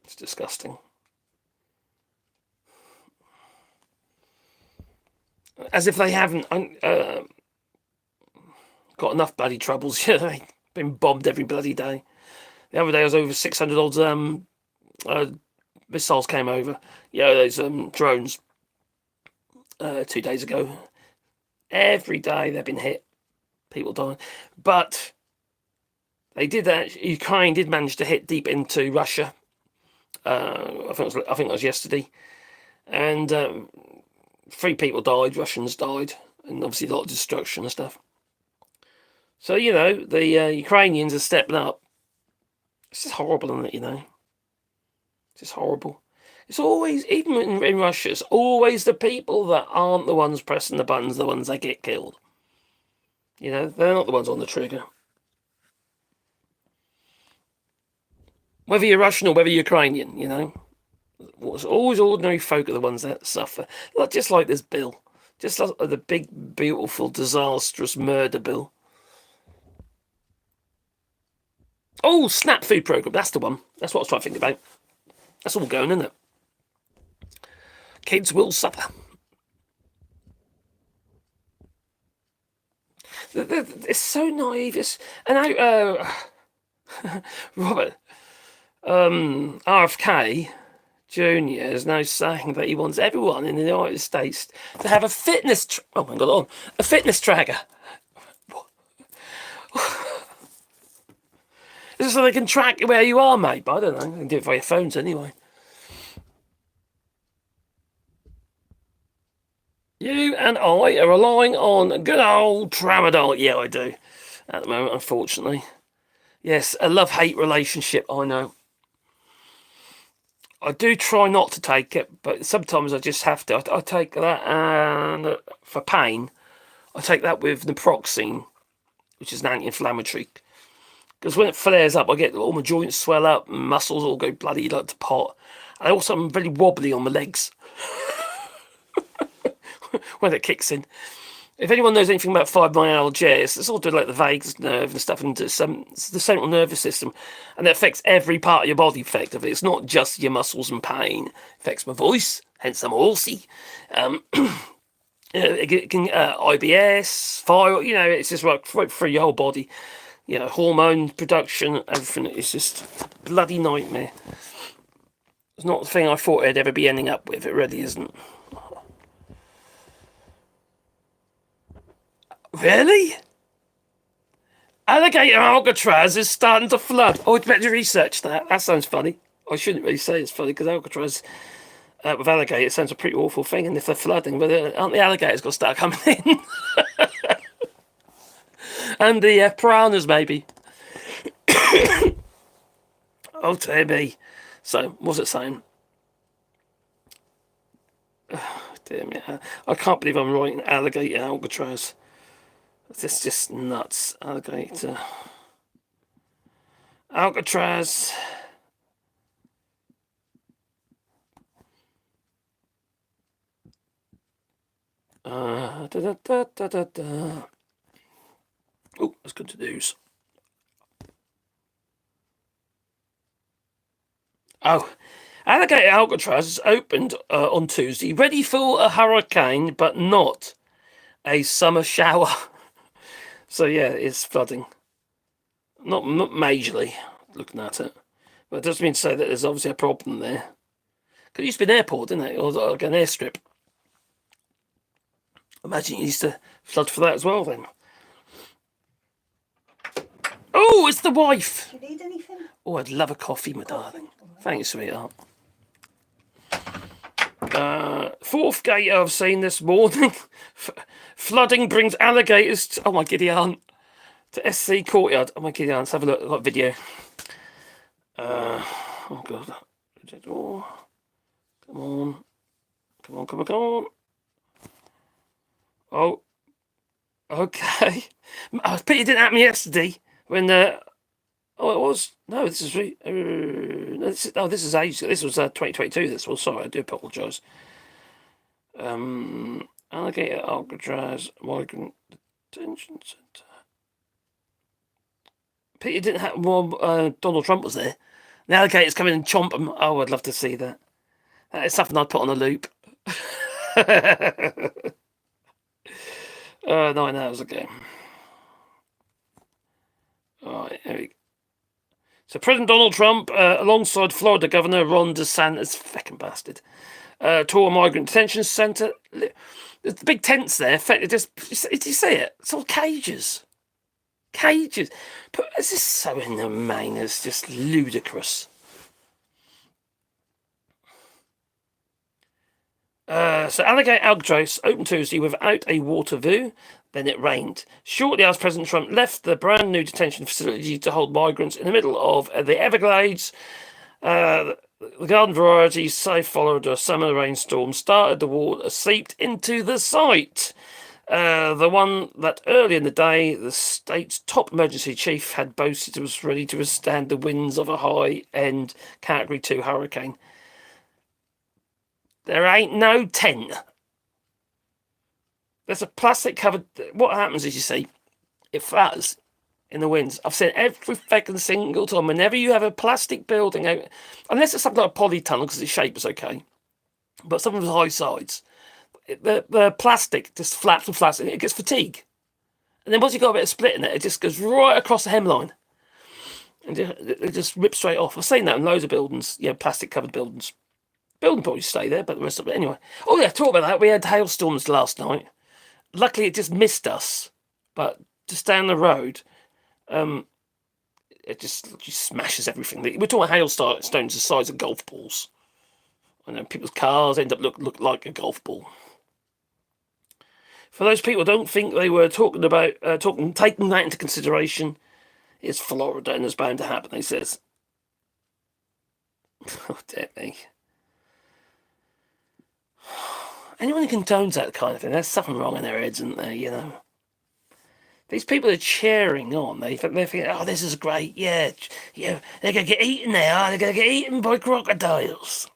[SPEAKER 1] It's disgusting. As if they haven't got enough bloody troubles. They've been bombed every bloody day. The other day, I was over 600 odd missiles came over. Those drones. 2 days ago. Every day they've been hit. People dying. But they did that. Ukraine did manage to hit deep into Russia. I think it was yesterday. And 3 people died. Russians died. And obviously a lot of destruction and stuff. So, the Ukrainians are stepping up. It's just horrible, isn't it, It's just horrible. It's always, even in Russia, it's always the people that aren't the ones pressing the buttons, the ones that get killed. You know, they're not the ones on the trigger. Whether you're Russian or whether you're Ukrainian, you know. It's always ordinary folk are the ones that suffer. Just like this bill. Just like the big, beautiful, disastrous murder bill. Oh, SNAP food program. That's the one. That's what I was trying to think about. That's all going, isn't it? Kids will suffer. It's so naive. And Robert RFK Jr. is now saying that he wants everyone in the United States to have a fitness. Oh my God! A fitness tracker. This is so they can track where you are, mate. But I don't know. They can do it via phones anyway. You and I are relying on good old tramadol. Yeah, I do. At the moment, unfortunately. Yes, a love-hate relationship, I know. I do try not to take it, but sometimes I just have to. I take that, and for pain, I take that with naproxen, which is an anti-inflammatory. Because when it flares up, I get all my joints swell up, muscles all go bloody like to pot. I also am very wobbly on my legs when it kicks in. If anyone knows anything about fibromyalgia, it's all to do like the vagus nerve and stuff, and it's the central nervous system, and it affects every part of your body effectively. It's not just your muscles and pain. It affects my voice, hence I'm horsey. It can IBS, fire. You know, it's just right through your whole body. You know, hormone production, everything. It's just bloody nightmare. It's not the thing I thought I'd ever be ending up with. It really isn't. Really? Alligator Alcatraz is starting to flood. Oh, I'd better research that. That sounds funny. I shouldn't really say it's funny because Alcatraz with alligators sounds a pretty awful thing. And if they're flooding, but aren't the alligators going to start coming in? And the piranhas, maybe. Oh, dear me. So, what's it saying? Oh, dear me. I can't believe I'm writing alligator Alcatraz. It's just nuts. Alligator. Alcatraz. Oh, that's good to news. Oh, Alligator Alcatraz is opened on Tuesday, ready for a hurricane, but not a summer shower. So yeah, it's flooding. Not majorly, looking at it. But it doesn't mean to say that there's obviously a problem there. Because it used to be an airport, didn't it? Or like an airstrip. Imagine it used to flood for that as well then. Oh, it's the wife!
[SPEAKER 2] Do you need anything?
[SPEAKER 1] Oh, I'd love a coffee, my darling. Thanks, sweetheart. Fourth gator I've seen this morning. Flooding brings alligators to, oh my giddy aunt, to SC Courtyard. Oh my giddy aunt, let's have a look. I've got a video. Oh god. Oh, come on. Come on, come on, come on. Oh. Okay. I pity it didn't happen yesterday when oh, it was. No, this is this is age. This was 2022. This was. Sorry, I do apologise. Alligator Alcatraz Migrant Detention Centre. Peter didn't have. Well, Donald Trump was there. The alligators come in and chomp them. Oh, I'd love to see that. That is something I'd put on a loop. 9 hours ago. Alright, here we go. So President Donald Trump, alongside Florida Governor Ron DeSantis, feckin' bastard, tour a migrant detention centre. The big tents there, did you see it? It's all cages. Cages. But it's just so inhumane, it's just ludicrous. So Alligator Alcatraz opened Tuesday without a water view. Then it rained. Shortly after President Trump left the brand new detention facility to hold migrants in the middle of the Everglades, The garden variety, say, followed a summer rainstorm, started the water seeped into the site. The one that early in the day the state's top emergency chief had boasted was ready to withstand the winds of a high-end Category 2 hurricane. There ain't no 10. There's a plastic covered... What happens is, you see, it flutters in the winds. I've seen every fucking single time. Whenever you have a plastic building, unless it's something like a polytunnel because its shape is okay, but something with high sides, the plastic just flaps and flaps and it gets fatigue. And then once you've got a bit of split in it just goes right across the hemline. And it just rips straight off. I've seen that in loads of buildings, plastic covered buildings. Building probably stay there, but the rest of it anyway. Oh yeah, talk about that. We had hailstorms last night. Luckily it just missed us. But just down the road, it just smashes everything. We're talking hailstones the size of golf balls. I know people's cars end up look like a golf ball. For those people who don't think they were talking about taking that into consideration, it's Florida and it's bound to happen, he says. Oh, dear me. Anyone who condones that kind of thing, there's something wrong in their heads, isn't there, These people are cheering on. They're thinking, oh, this is great. Yeah, they're going to get eaten now. They're going to get eaten by crocodiles.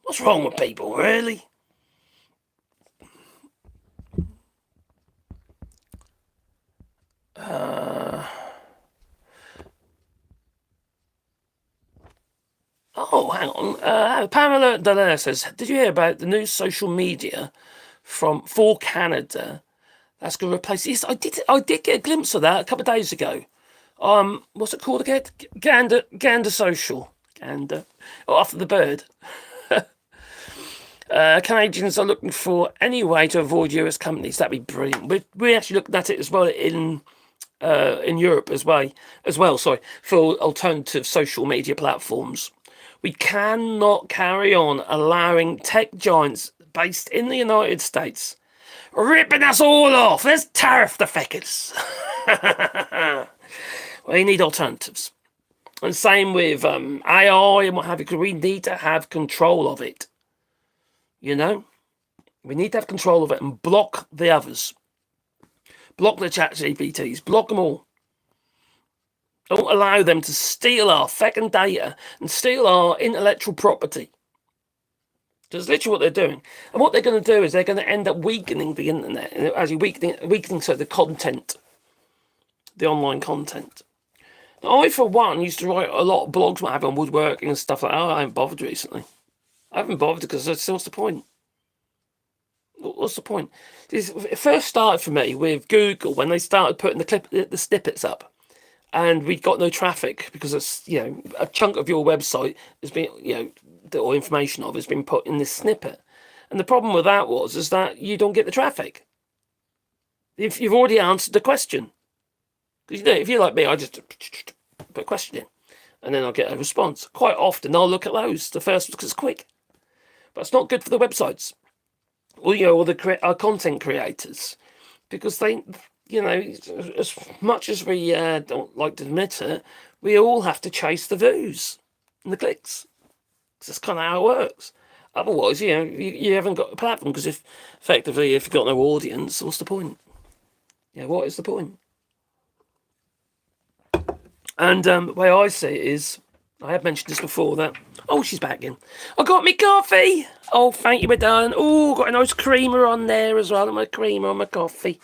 [SPEAKER 1] What's wrong with people, really? Oh, hang on. Pamela Dallaire says, did you hear about the new social media for Canada that's going to replace... Yes, I did get a glimpse of that a couple of days ago. What's it called again? Gander Social. Gander. Oh, after the bird. Canadians are looking for any way to avoid US companies. That'd be brilliant. We actually looked at it as well in Europe as well. Sorry, for alternative social media platforms. We cannot carry on allowing tech giants based in the United States ripping us all off. Let's tariff the feckers. We need alternatives. And same with AI and what have you, because we need to have control of it. We need to have control of it and block the others. Block the ChatGPTs. Block them all. Don't allow them to steal our feckin' data and steal our intellectual property. That's literally what they're doing. And what they're going to do is they're going to end up weakening the internet. Actually weakening the content. The online content. Now, I, for one, used to write a lot of blogs on woodworking and stuff like that. I haven't bothered recently. I haven't bothered because what's the point? What's the point? It first started for me with Google when they started putting the snippets up. And we got no traffic because it's, a chunk of your website has been, or information of has been put in this snippet. And the problem with that is that you don't get the traffic. If you've already answered the question. Because, if you're like me, I just put a question in and then I'll get a response. Quite often I'll look at those, the first because it's quick. But it's not good for the websites or, or our content creators because they... as much as we don't like to admit it, we all have to chase the views and the clicks. That's kind of how it works. Otherwise, you haven't got a platform because if you've got no audience, what's the point? What is the point? And the way I see it is, I have mentioned this before, that... Oh, she's back again. I got me coffee! Oh, thank you, my darling. Oh, got a nice creamer on there as well. My creamer on my coffee.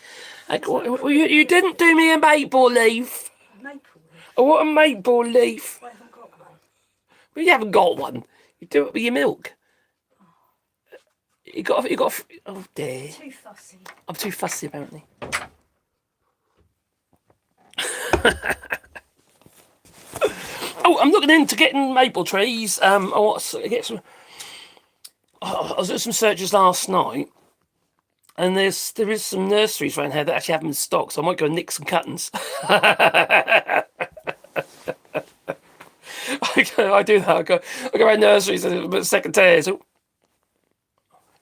[SPEAKER 1] You didn't do me a maple leaf.
[SPEAKER 2] Maple leaf?
[SPEAKER 1] I want a maple leaf.
[SPEAKER 2] I haven't got one.
[SPEAKER 1] Well, you haven't got one. You do it with your milk. You got. Oh dear.
[SPEAKER 2] Too fussy.
[SPEAKER 1] I'm too fussy, apparently. Oh, I'm looking into getting maple trees. I want to get some. I was doing some searches last night. And there is some nurseries around here that actually have them in stock, so I might go and nick some cuttings. I do that. I go around nurseries and a second tier. So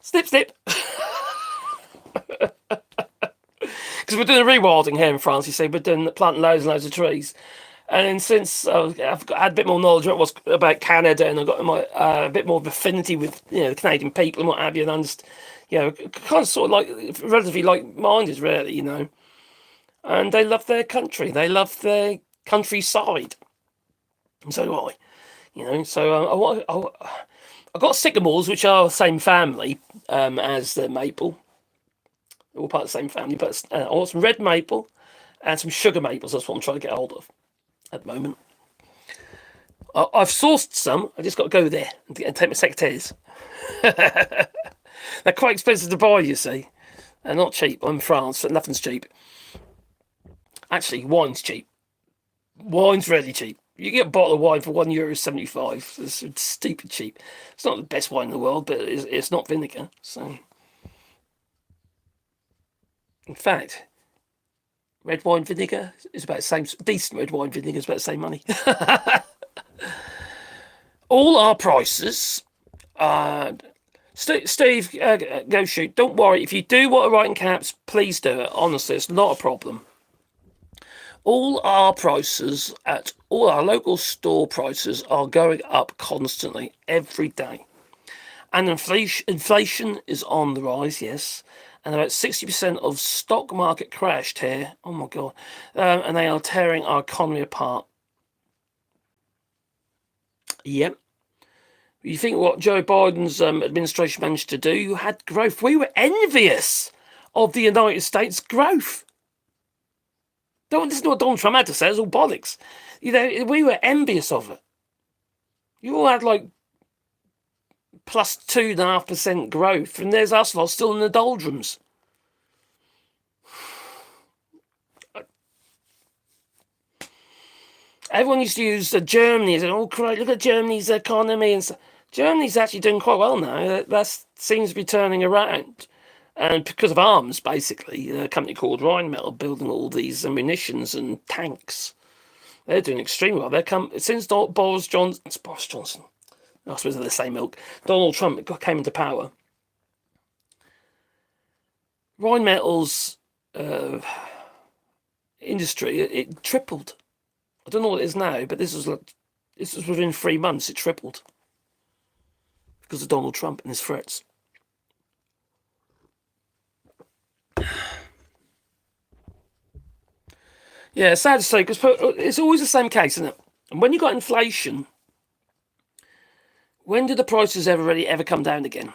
[SPEAKER 1] snip. Because we're doing rewilding here in France. You see, we're doing planting loads and loads of trees, And then since had a bit more knowledge about Canada, and I've got a bit more of affinity with the Canadian people and what have you, and kind of sort of like relatively like-minded, really. And they love their country, they love their countryside, and so do I. So I've got sycamores, which are the same family as the maple. They're all part of the same family, but I want some red maple and some sugar maples. That's what I'm trying to get hold of at the moment. I've sourced some. I just got to go there and take my secateurs. They're quite expensive to buy, you see. They're not cheap. I'm in France, so nothing's cheap. Actually, wine's cheap. Wine's really cheap. You get a bottle of wine for €1.75. It's stupid cheap. It's not the best wine in the world, but it's not vinegar. So, in fact, red wine vinegar is about the same. Decent red wine vinegar is about the same money. All our prices. Steve, go shoot. Don't worry. If you do want to write in caps, please do it. Honestly, it's not a problem. All our prices at all our local store prices are going up constantly every day. And inflation is on the rise, yes. And about 60% of stock market crashed here. Oh my God. And they are tearing our economy apart. Yep. You think what Joe Biden's administration managed to do? You had growth. We were envious of the United States growth. Don't listen to what Donald Trump had to say. It's all bollocks. We were envious of it. You all had like plus 2.5% growth, and there's us lot still in the doldrums. Everyone used to use Germany as oh great, look at Germany's economy, and Germany's actually doing quite well now. That seems to be turning around. And because of arms, basically, a company called Rheinmetall building all these munitions and tanks. They're doing extremely well. Since Boris Johnson, I suppose they're the same ilk, Donald Trump came into power. Rheinmetall's industry, it tripled. I don't know what it is now, but this was within 3 months, it tripled. Because of Donald Trump and his threats. Yeah, it's sad to say, because it's always the same case, isn't it? And when you got inflation, when do the prices ever come down again?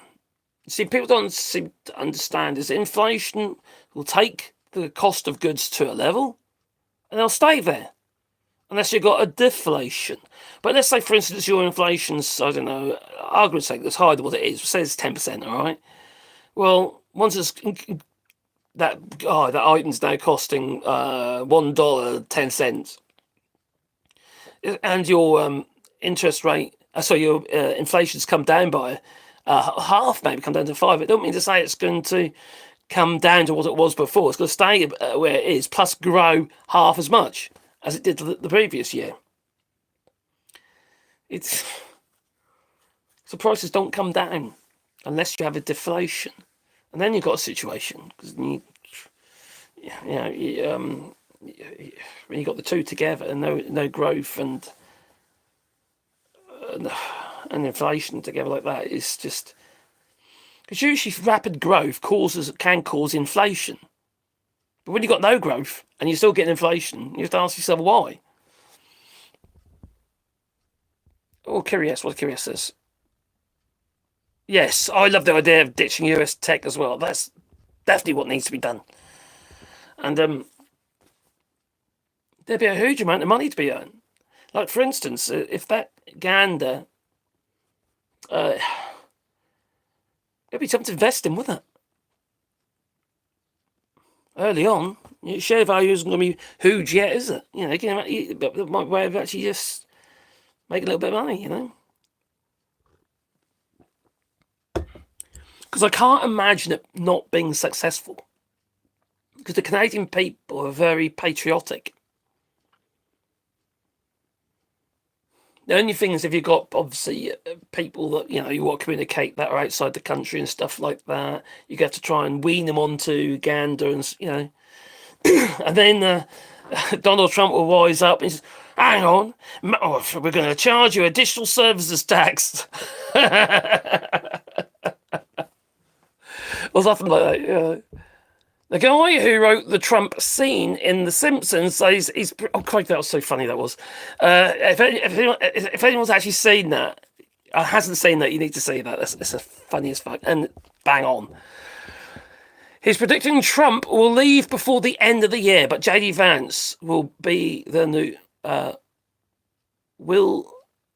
[SPEAKER 1] See, people don't seem to understand is inflation will take the cost of goods to a level, and they'll stay there, unless you've got a deflation. But let's say, for instance, your inflation's, I don't know, argument's sake, that's higher than what it is. Say it's 10%, all right? Well, once it's that item's now costing $1.10, and your interest rate, your inflation's come down by half, maybe come down to 5. It don't mean to say it's going to come down to what it was before. It's going to stay where it is, plus grow half as much as it did the previous year. So prices don't come down unless you have a deflation. And then you've got a situation, because when you got the two together, and no growth and inflation together like that, is just because usually rapid growth can cause inflation. But when you've got no growth and you're still getting inflation, you have to ask yourself why. Oh, curious. What curious is? Yes, I love the idea of ditching US tech as well. That's definitely what needs to be done. And there'd be a huge amount of money to be earned. Like, for instance, if that gander, it'd be something to invest in, wouldn't it? Early on, your share value isn't going to be huge yet, is it? But it might way of actually just make a little bit of money, Because I can't imagine it not being successful. Because the Canadian people are very patriotic. The only thing is, if you've got, obviously, people that, you want to communicate that are outside the country and stuff like that, you get to try and wean them onto Gander and, and then Donald Trump will wise up and Hang on, we're going to charge you additional services tax. Or something like that, yeah. The guy who wrote the Trump scene in The Simpsons says he's. Oh, Craig, that was so funny. That was. If anyone's actually seen that, hasn't seen that, you need to see that. It's the funniest fuck, and bang on. He's predicting Trump will leave before the end of the year, but JD Vance will be the new. Will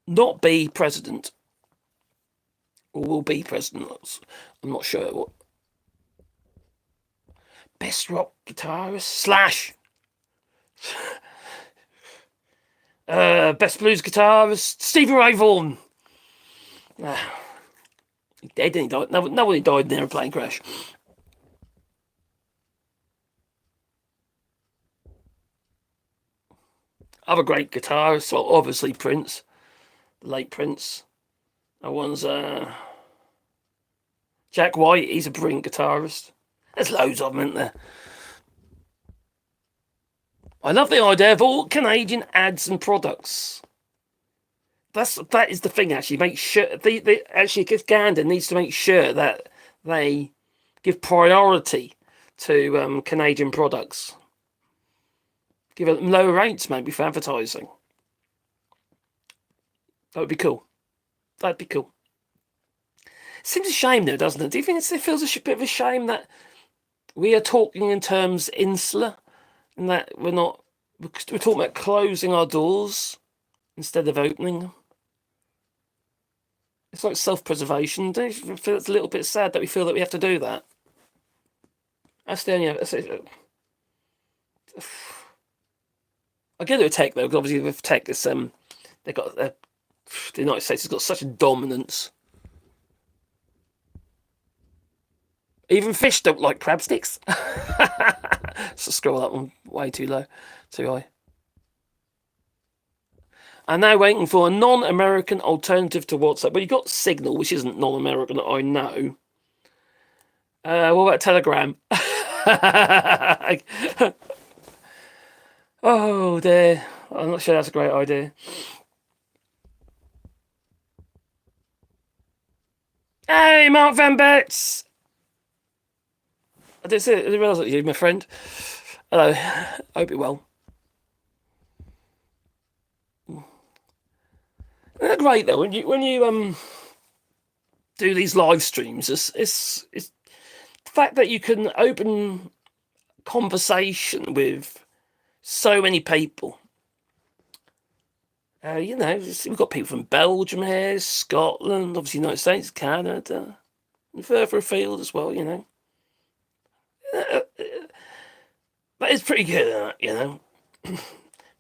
[SPEAKER 1] not be president, or will be president. I'm not sure what. Best rock guitarist slash best blues guitarist Stevie Ray Vaughan. He dead, and he died. Nobody died in an airplane crash. Other great guitarists, well, obviously Prince, the late Prince. That one's Jack White. He's a brilliant guitarist. There's loads of them, isn't there? I love the idea of all Canadian ads and products. That is the thing. Actually, make sure actually Canada needs to make sure that they give priority to Canadian products. Give them lower rates, maybe, for advertising. That would be cool. That'd be cool. Seems a shame, though, doesn't it? Do you think it feels a bit of a shame that we are talking in terms insular, and that we're talking about closing our doors instead of opening them? It's like self-preservation. Don't you feel it's a little bit sad that we feel that we have to do that? That's the only. I get it with tech, though, because obviously with tech, it's they got the United States has got such a dominance. Even fish don't like crab sticks. So scroll that one way too low, too high. I'm now waiting for a non-American alternative to WhatsApp. But you've got Signal, which isn't non-American, I know. What about Telegram? Oh dear. I'm not sure that's a great idea. Hey, Mark Van Betts! I didn't realise that you, my friend. Hello. Hope you're well. They're great though. When you do these live streams, it's the fact that you can open conversation with so many people. We've got people from Belgium here, Scotland, obviously United States, Canada, and further afield as well, That is pretty good, Be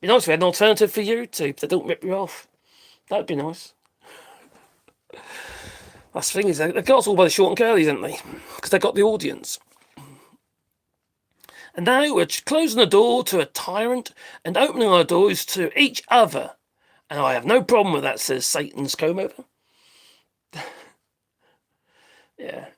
[SPEAKER 1] nice if we had an alternative for YouTube that don't rip you off. That'd be nice. That's the thing is, they've got us all by the short and curlies, haven't they? Because they've got the audience. And now we're closing the door to a tyrant and opening our doors to each other. And I have no problem with that, says Satan's comb-over. Yeah.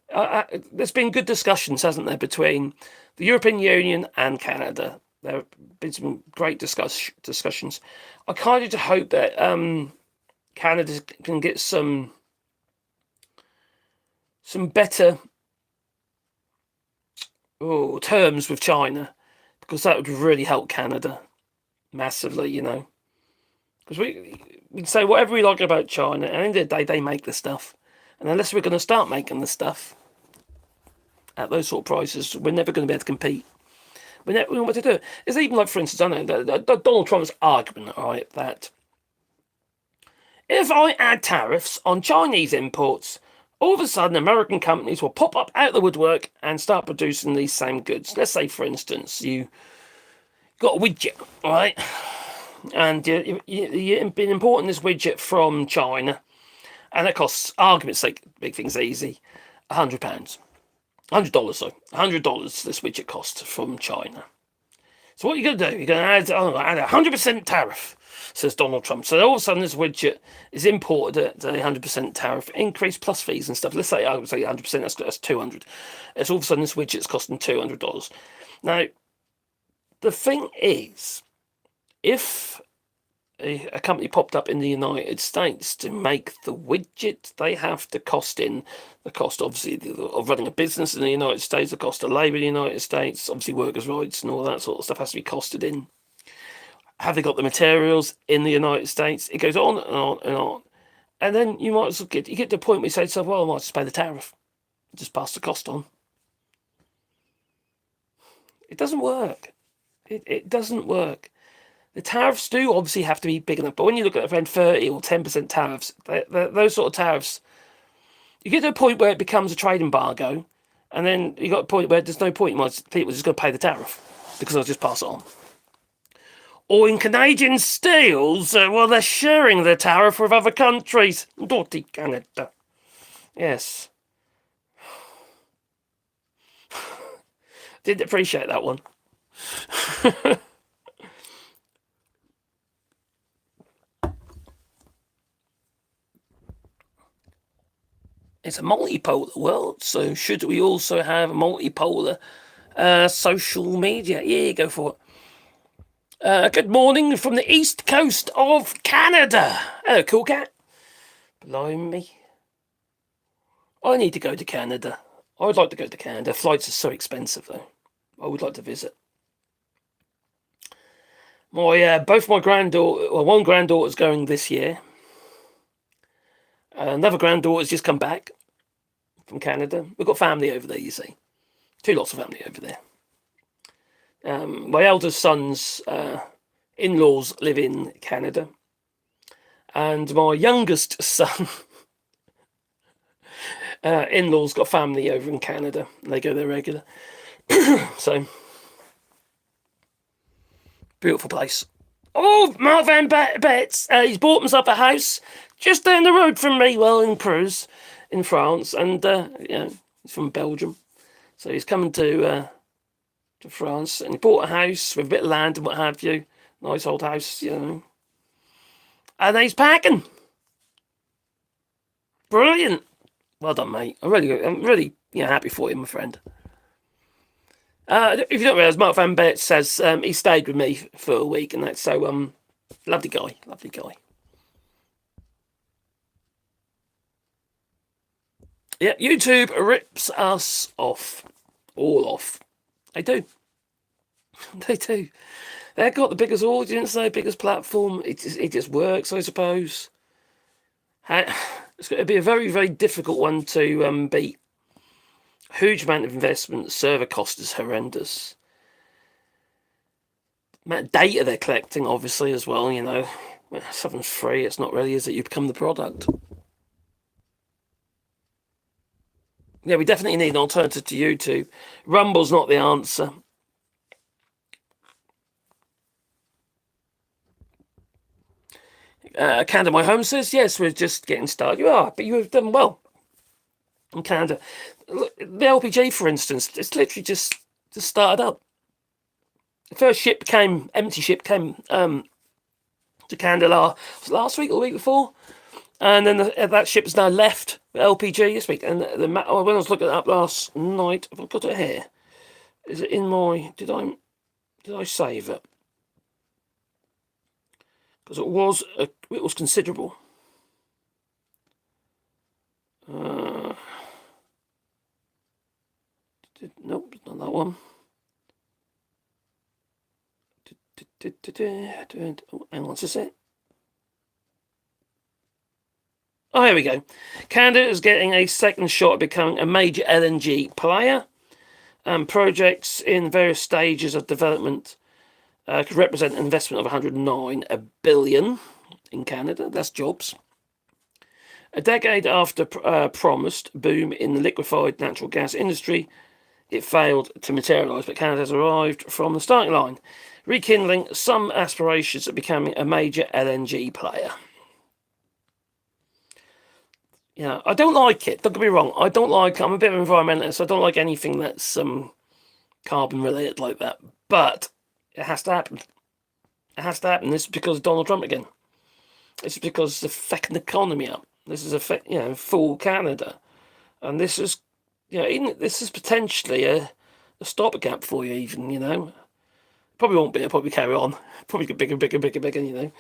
[SPEAKER 1] There's been good discussions, hasn't there, between the European Union and Canada. There have been some great discussions. I kind of hope that Canada can get some better terms with China, because that would really help Canada massively, Because we can say whatever we like about China, and at the end of the day, they make the stuff. And unless we're going to start making the stuff at those sort of prices, we're never going to be able to compete. We don't know what to do. It's even like, for instance, I know Donald Trump's argument, right, that if I add tariffs on Chinese imports, all of a sudden American companies will pop up out of the woodwork and start producing these same goods. Let's say, for instance, you got a widget, right? And you've been importing this widget from China, and it costs, argument's sake, big things easy, £100. $100, sorry. $100 this widget costs from China. So what are you going to do? You're going to add a 100% tariff, says Donald Trump. So all of a sudden this widget is imported at a 100% tariff, increase plus fees and stuff. Let's say, I would say 100%, that's 200. It's all of a sudden this widget's costing $200. Now, the thing is, if a company popped up in the United States to make the widget, they have to cost in the cost, obviously, of running a business in the United States, the cost of labour in the United States, obviously workers' rights and all that sort of stuff has to be costed in. Have they got the materials in the United States? It goes on and on and on. And then you might as well get to the point where you say to yourself, well, I might just pay the tariff. Just pass the cost on. It doesn't work. It doesn't work. The tariffs do obviously have to be big enough, but when you look at around 30 or 10% tariffs, those sort of tariffs, you get to a point where it becomes a trade embargo, and then you got a point where there's no point. People are just going to pay the tariff because I'll just pass it on. Or in Canadian steels, well, they're sharing the tariff with other countries. Dirty Canada. Yes. Didn't appreciate that one. It's a multipolar world, so should we also have multipolar social media? Yeah, go for it. Good morning from the east coast of Canada. Hello, cool cat. Blimey. I need to go to Canada. I would like to go to Canada. Flights are so expensive, though. I would like to visit. Both my granddaughter, well, one granddaughter's going this year. Another granddaughter's just come back from Canada. We've got family over there, you see. Lots of family over there. My eldest son's in-laws live in Canada. And my youngest son, in-laws got family over in Canada. And they go there regular. So, beautiful place. Oh, Mark Van Betts, he's bought himself a house just down the road from me, well, in Creuse, in France, and he's from Belgium, so he's coming to France, and he bought a house with a bit of land and what have you, nice old house, and he's packing. Brilliant, well done, mate. I'm really, happy for you, my friend. If you don't realise, Mark Van Betts says he stayed with me for a week, and that's so lovely guy. Yeah, YouTube rips us off. All off. They do. They do. They've got the biggest audience, the biggest platform. It just works, I suppose. It's going to be a very, very difficult one to beat. Huge amount of investment. Server cost is horrendous. Amount of data they're collecting, obviously, as well, When something's free, it's not really, is it? You become the product. Yeah, we definitely need an alternative to YouTube. Rumble's not the answer. Canada My Home says, yes, we're just getting started. You are, but you have done well in Canada. Look, the LPG, for instance, it's literally just started up. The first empty ship came to Canada last week or the week before. And then that ship has now left LPG this week. And when I was looking it up last night, have I got it here? Is it in my? Did I save it? Because it was considerable. Nope, not that one. Hang on, is it? Oh, here we go. Canada is getting a second shot at becoming a major LNG player. Projects in various stages of development could represent an investment of $109 billion in Canada. That's jobs. A decade after promised boom in the liquefied natural gas industry, it failed to materialise, but Canada has arrived from the starting line, rekindling some aspirations of becoming a major LNG player. Yeah, I don't like it. Don't get me wrong. I'm a bit of an environmentalist. I don't like anything that's carbon related like that. But it has to happen. It has to happen. This is because of Donald Trump again. This is because it's affecting the economy up. This is full Canada, and this is, this is potentially a stopgap for you. Even Probably won't be. It'll probably carry on. Probably get bigger, bigger, bigger, bigger.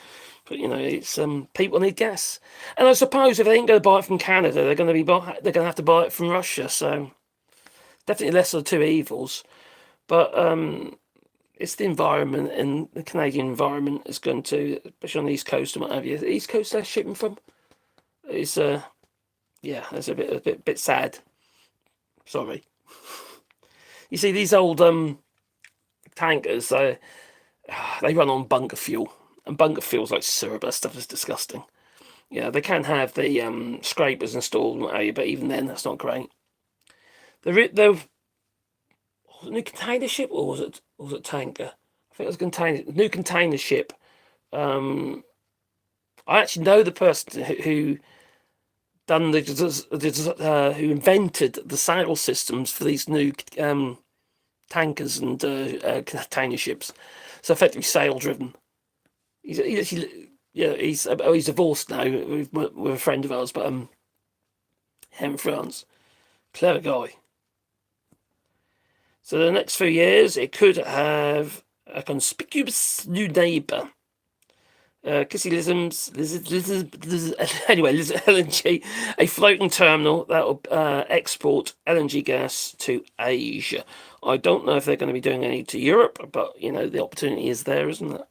[SPEAKER 1] But it's people need gas, and I suppose if they ain't going to buy it from Canada, they're going to have to buy it from Russia. So definitely less of the two evils. But it's the environment, and the Canadian environment is going to, especially on the East Coast and what have you. The East Coast they're shipping from. It's it's a bit sad. Sorry. You see these old tankers, they run on bunker fuel, and bunker fuel's like syrup. That stuff is disgusting. Yeah, they can have the scrapers installed, but even then, that's not great. The new container ship, or was it tanker? I think it was new container ship. I actually know the person who done who invented the sail systems for these new tankers and container ships. So effectively sail driven. He's divorced now with a friend of ours, but him in France, clever guy. So the next few years, it could have a conspicuous new neighbour. Kissy anyway, LNG, a floating terminal that will export LNG gas to Asia. I don't know if they're going to be doing any to Europe, but the opportunity is there, isn't it?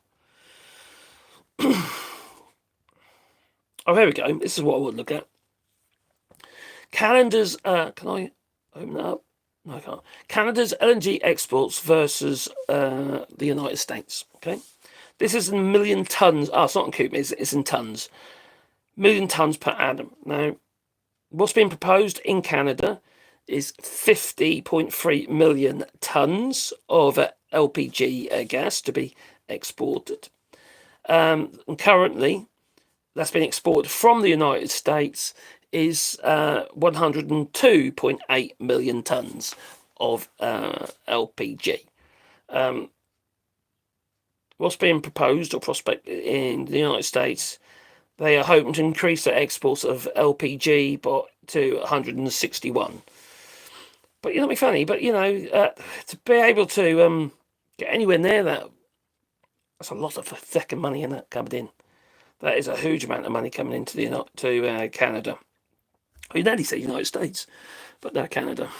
[SPEAKER 1] Oh, here we go. This is what I would look at. Canada's can I open that up? No, I can't. Canada's LNG exports versus the United States. Okay. This is in million tons. Oh, it's not in cubic, it's in tons. Million tons per annum. Now, what's being proposed in Canada is 50.3 million tons of LPG gas to be exported. And currently, that's been exported from the United States is 102.8 million tons of LPG. What's being proposed or prospected in the United States, they are hoping to increase their exports of LPG to 161. But be funny, but to be able to get anywhere near that's a lot of second money in that coming in. That is a huge amount of money coming into to Canada. You nearly say United States, but no, Canada.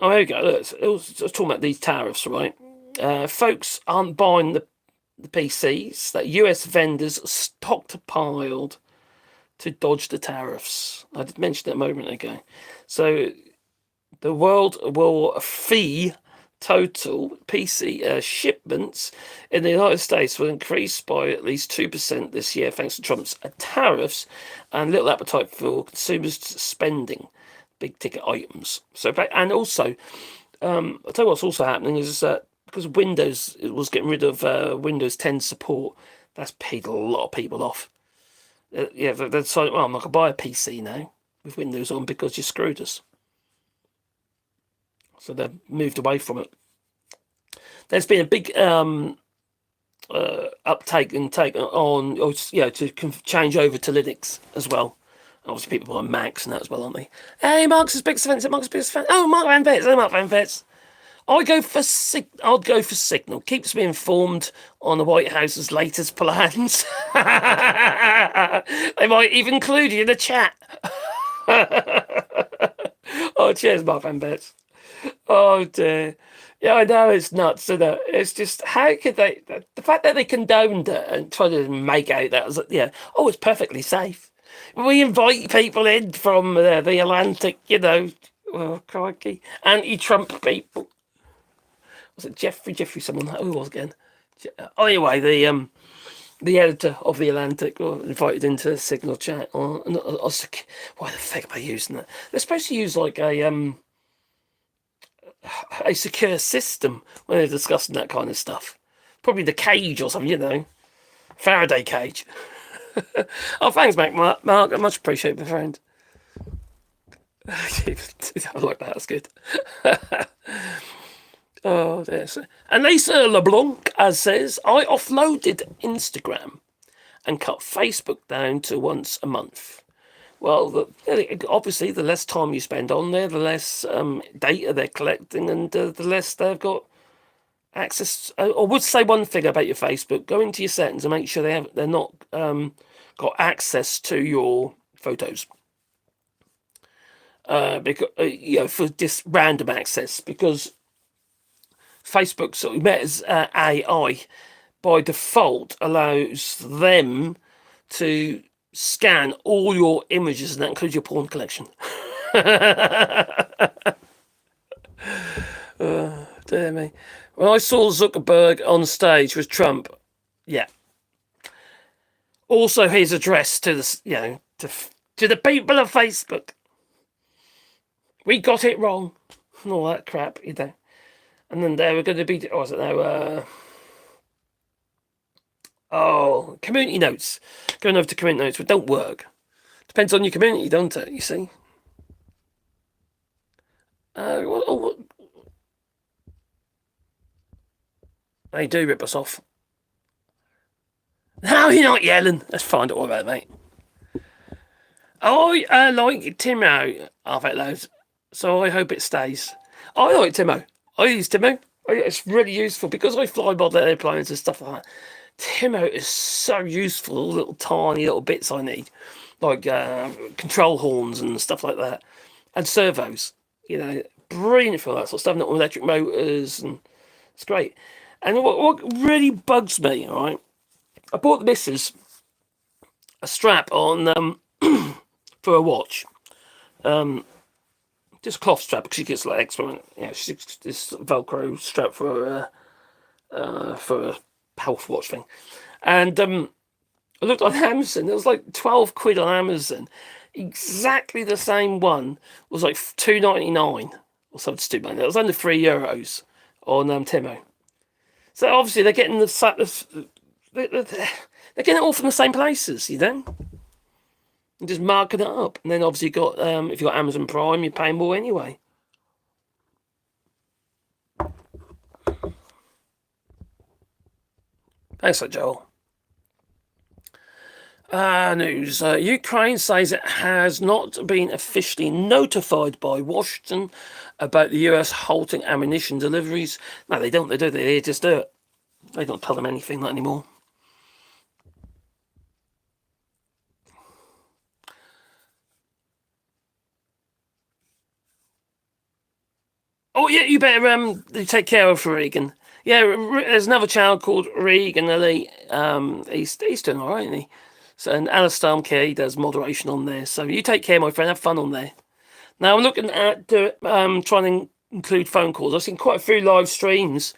[SPEAKER 1] Oh, there we go. Look, I was talking about these tariffs, right? Folks aren't buying the PCs that US vendors stockpiled to dodge the tariffs. I did mention that a moment ago. So the world will fee total PC shipments in the United States will increase by at least 2% this year thanks to Trump's tariffs and little appetite for consumers spending big ticket items. So, and also, I'll tell you what's also happening is that because Windows was getting rid of Windows 10 support, that's paid a lot of people off. They decided, well, I'm not going to buy a PC now with Windows on because you screwed us. So they've moved away from it. There's been a big uptake and take on, to change over to Linux as well. Obviously, people buy Macs and that as well, aren't they? Hey, Marcus Big Fence. Marcus Big Fence. Oh, Mark Van Vets. Oh, Mark Van Vets. I'd go for Signal. Keeps me informed on the White House's latest plans. They might even include you in the chat. Oh, cheers, Mark Van Vets. Oh dear. Yeah, I know it's nuts, isn't it? It's just how could they? The fact that they condoned it and tried to make out that was it's perfectly safe. We invite people in from the Atlantic, oh crikey, anti-Trump people. Was it Jeffrey? Someone who was again? Oh, anyway, the editor of the Atlantic invited into Signal chat. Why the fuck am I using that? They're supposed to use like a secure system when they're discussing that kind of stuff. Probably the cage or something, Faraday cage. Oh, thanks, Mark. I much appreciate my friend. I like that. That's good. Oh, there's Anissa LeBlanc says, I offloaded Instagram and cut Facebook down to once a month. Well, obviously, the less time you spend on there, the less data they're collecting, and the less they've got access. I would say one thing about your Facebook: go into your settings and make sure they're not got access to your photos. Because for just random access, because Facebook sort of as AI by default allows them to scan all your images, and that includes your porn collection. Dear me. When I saw Zuckerberg on stage with Trump, yeah. Also, his address to the to the people of Facebook. We got it wrong, and all that crap, And then they were going to be, was it now? Community notes. Going over to community notes, but don't work. Depends on your community, don't it? You see. They do rip us off. No, you're not yelling. Let's find out all about it, mate. I like Timo half out loud, so I hope it stays. I like Timo. I use Timo. It's really useful because I fly model airplanes and stuff like that. Timo is so useful. All little tiny little bits I need, like control horns and stuff like that, and servos. Brilliant for that sort of stuff. Not electric motors, and it's great. And what really bugs me, all right? I bought the missus a strap on for a watch, just a cloth strap because she gets like extra. She's this Velcro strap for a health watch thing, and I looked on Amazon. It was like £12 on Amazon. Exactly the same one was like £2.99 or something stupid. It was under €3 on Timo. So obviously they're getting they're getting it all from the same places, and just marking it up. And then obviously if you got Amazon Prime, you're paying more anyway. Thanks, Joel. News. Ukraine says it has not been officially notified by Washington about the US halting ammunition deliveries. No, they don't. They just do it. They don't tell them anything anymore. Oh yeah, you better take care of Regan. Yeah, there's another child called Regan Ellie. He's doing all right, isn't he? So, and Alistair Care, he does moderation on there. So you take care, my friend. Have fun on there. Now I'm looking at trying to include phone calls. I've seen quite a few live streams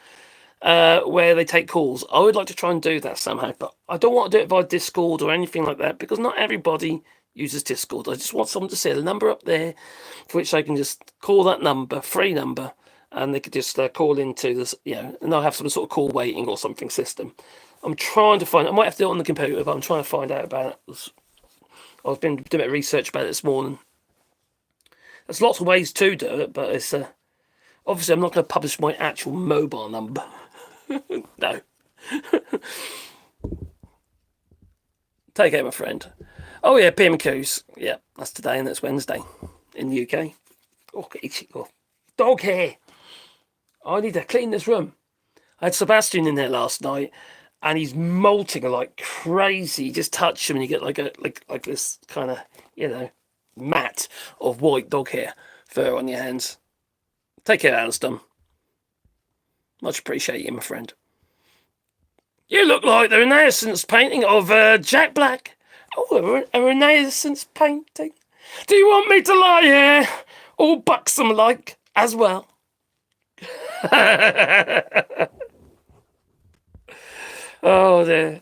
[SPEAKER 1] where they take calls. I would like to try and do that somehow, but I don't want to do it via Discord or anything like that because not everybody uses Discord. I just want someone to see the number up there for which they can just call that number, free number, and they could just call into this, and I'll have some sort of call waiting or something system. I'm trying to find. I might have to do it on the computer, but I'm trying to find out about it. I've been doing a bit of research about it this morning. There's lots of ways to do it, but it's obviously I'm not going to publish my actual mobile number. No. Take care, my friend. Oh yeah, PMQs. Yeah, that's today and that's Wednesday in the UK. Oh, dog hair. I need to clean this room. I had Sebastian in there last night, and he's molting like crazy. You just touch him, and you get like this kind of mat of white dog hair fur on your hands. Take care, Alistair. Much appreciate you, my friend. You look like the Renaissance painting of Jack Black. Oh, a Renaissance painting. Do you want me to lie here, all buxom like, as well? Oh dear.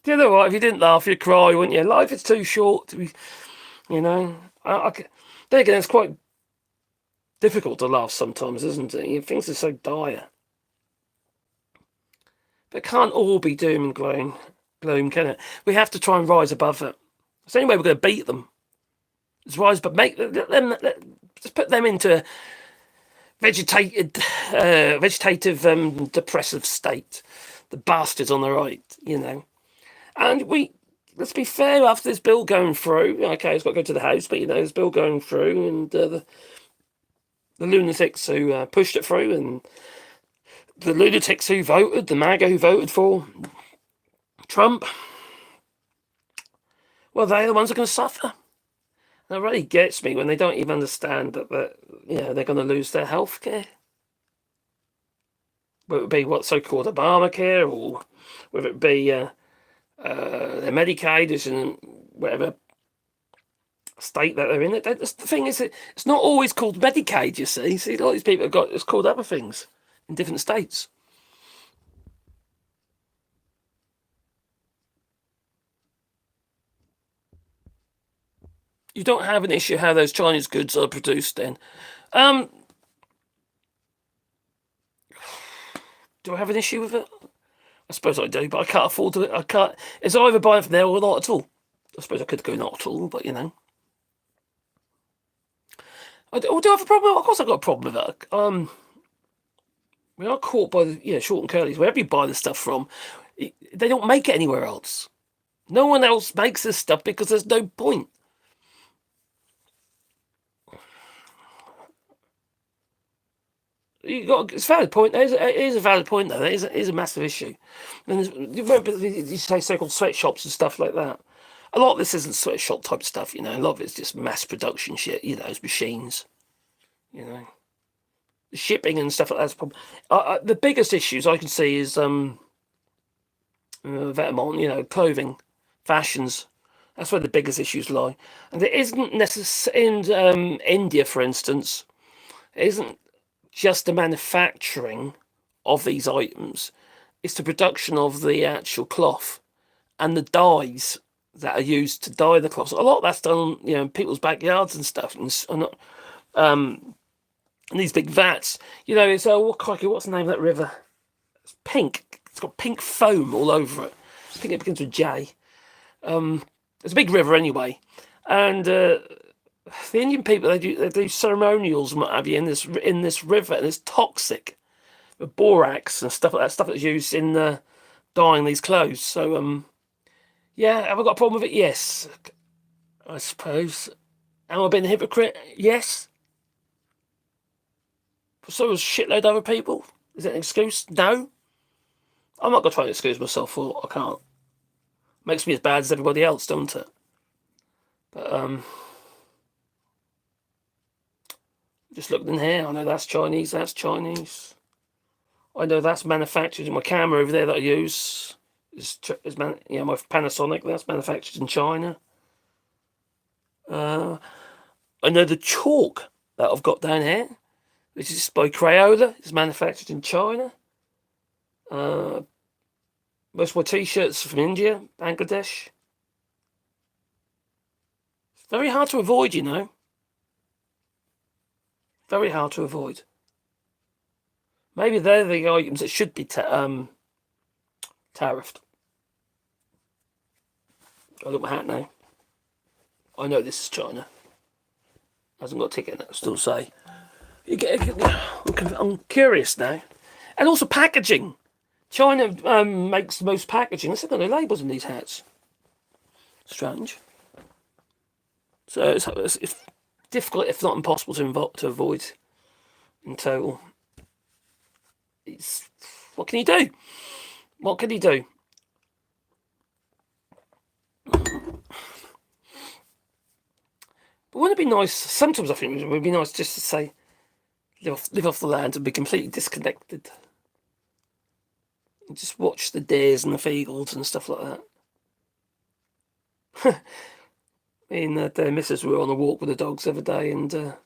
[SPEAKER 1] Do you know what? If you didn't laugh, you'd cry, wouldn't you? Life is too short to be, there again, it's quite difficult to laugh sometimes, isn't it? Things are so dire. But it can't all be doom and gloom, can it? We have to try and rise above it. It's the only way we're going to beat them. Is rise, but just put them into a vegetative, depressive state. The bastards on the right, And let's be fair, after this bill going through, okay, it's got to go to the House, but, this bill going through, and the lunatics who pushed it through, and the lunatics who voted, the MAGA who voted for Trump, well, they're the ones who are going to suffer. And it really gets me when they don't even understand that they're going to lose their health care. Whether it be what's so-called Obamacare, or whether it be their Medicaid is in whatever state that they're in. The thing is, it's not always called Medicaid, you see. See, a lot of these people have got, it's called other things in different states. You don't have an issue how those Chinese goods are produced then. Do I have an issue with it? I suppose I do, but I can't afford to. I can't. It's either buying from there or not at all. I suppose I could go not at all, but I do I have a problem? Of course I've got a problem with that. We are caught by the short and curlies, wherever you buy the stuff from, they don't make it anywhere else. No one else makes this stuff because there's no point. It's a valid point. It is a valid point, though. It is a massive issue. And you say so-called sweatshops and stuff like that. A lot of this isn't sweatshop type stuff, A lot of it's just mass production shit, it's machines, The shipping and stuff like that's a problem. The biggest issues I can see is Vetements, clothing, fashions. That's where the biggest issues lie. And it isn't necessarily in India, for instance. It isn't just the manufacturing of these items, it's the production of the actual cloth and the dyes that are used to dye the cloth. So a lot of that's done, in people's backyards and stuff, and these big vats. It's what's the name of that river? It's pink. It's got pink foam all over it. I think it begins with J. It's a big river anyway, and the Indian people, they do ceremonials and what have you in this river, and it's toxic, with borax and stuff like that, stuff that's used in dyeing these clothes. So have I got a problem with it? Yes, I suppose. Am I being a hypocrite? Yes. So is a shitload of other people. Is that an excuse? No. I'm not going to try and excuse myself for I can't. Makes me as bad as everybody else, don't it? But just looking in here, I know that's Chinese. That's Chinese. I know that's manufactured in my camera over there that I use. My Panasonic. That's manufactured in China. I know the chalk that I've got down here, which is by Crayola, is manufactured in China. Most of my t-shirts are from India, Bangladesh. It's very hard to avoid, Very hard to avoid. Maybe they're the items that should be tariffed. I look at my hat now. I know this is China. Hasn't got a ticket, that'll still say. I'm curious now. And also packaging. China makes the most packaging. Let's look at the labels in these hats. Strange. So it's difficult, if not impossible, to avoid in total. What can you do? What can you do? But wouldn't it be nice? Sometimes I think it would be nice just to say, live off the land and be completely disconnected. And just watch the deers and the fields and stuff like that. Me and the missus were on a walk with the dogs the other day, and there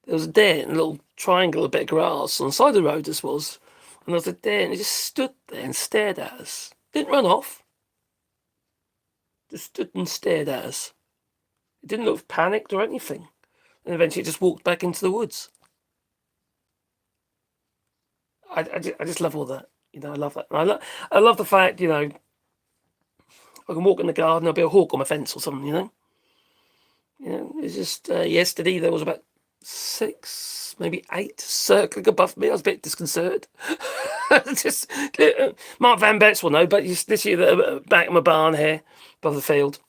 [SPEAKER 1] was a deer in a little triangle, a bit of grass on the side of the road. This was, and there was a deer, and he just stood there and stared at us. Didn't run off. Just stood and stared at us. He didn't look panicked or anything. And eventually, just walked back into the woods. I just love all that. I love that. And I love the fact, I can walk in the garden, there'll be a hawk on my fence or something, It's just yesterday there was about 6, maybe 8 circling above me. I was a bit disconcerted. Just Mark Van Betts will know, but this year the back of my barn here above the field,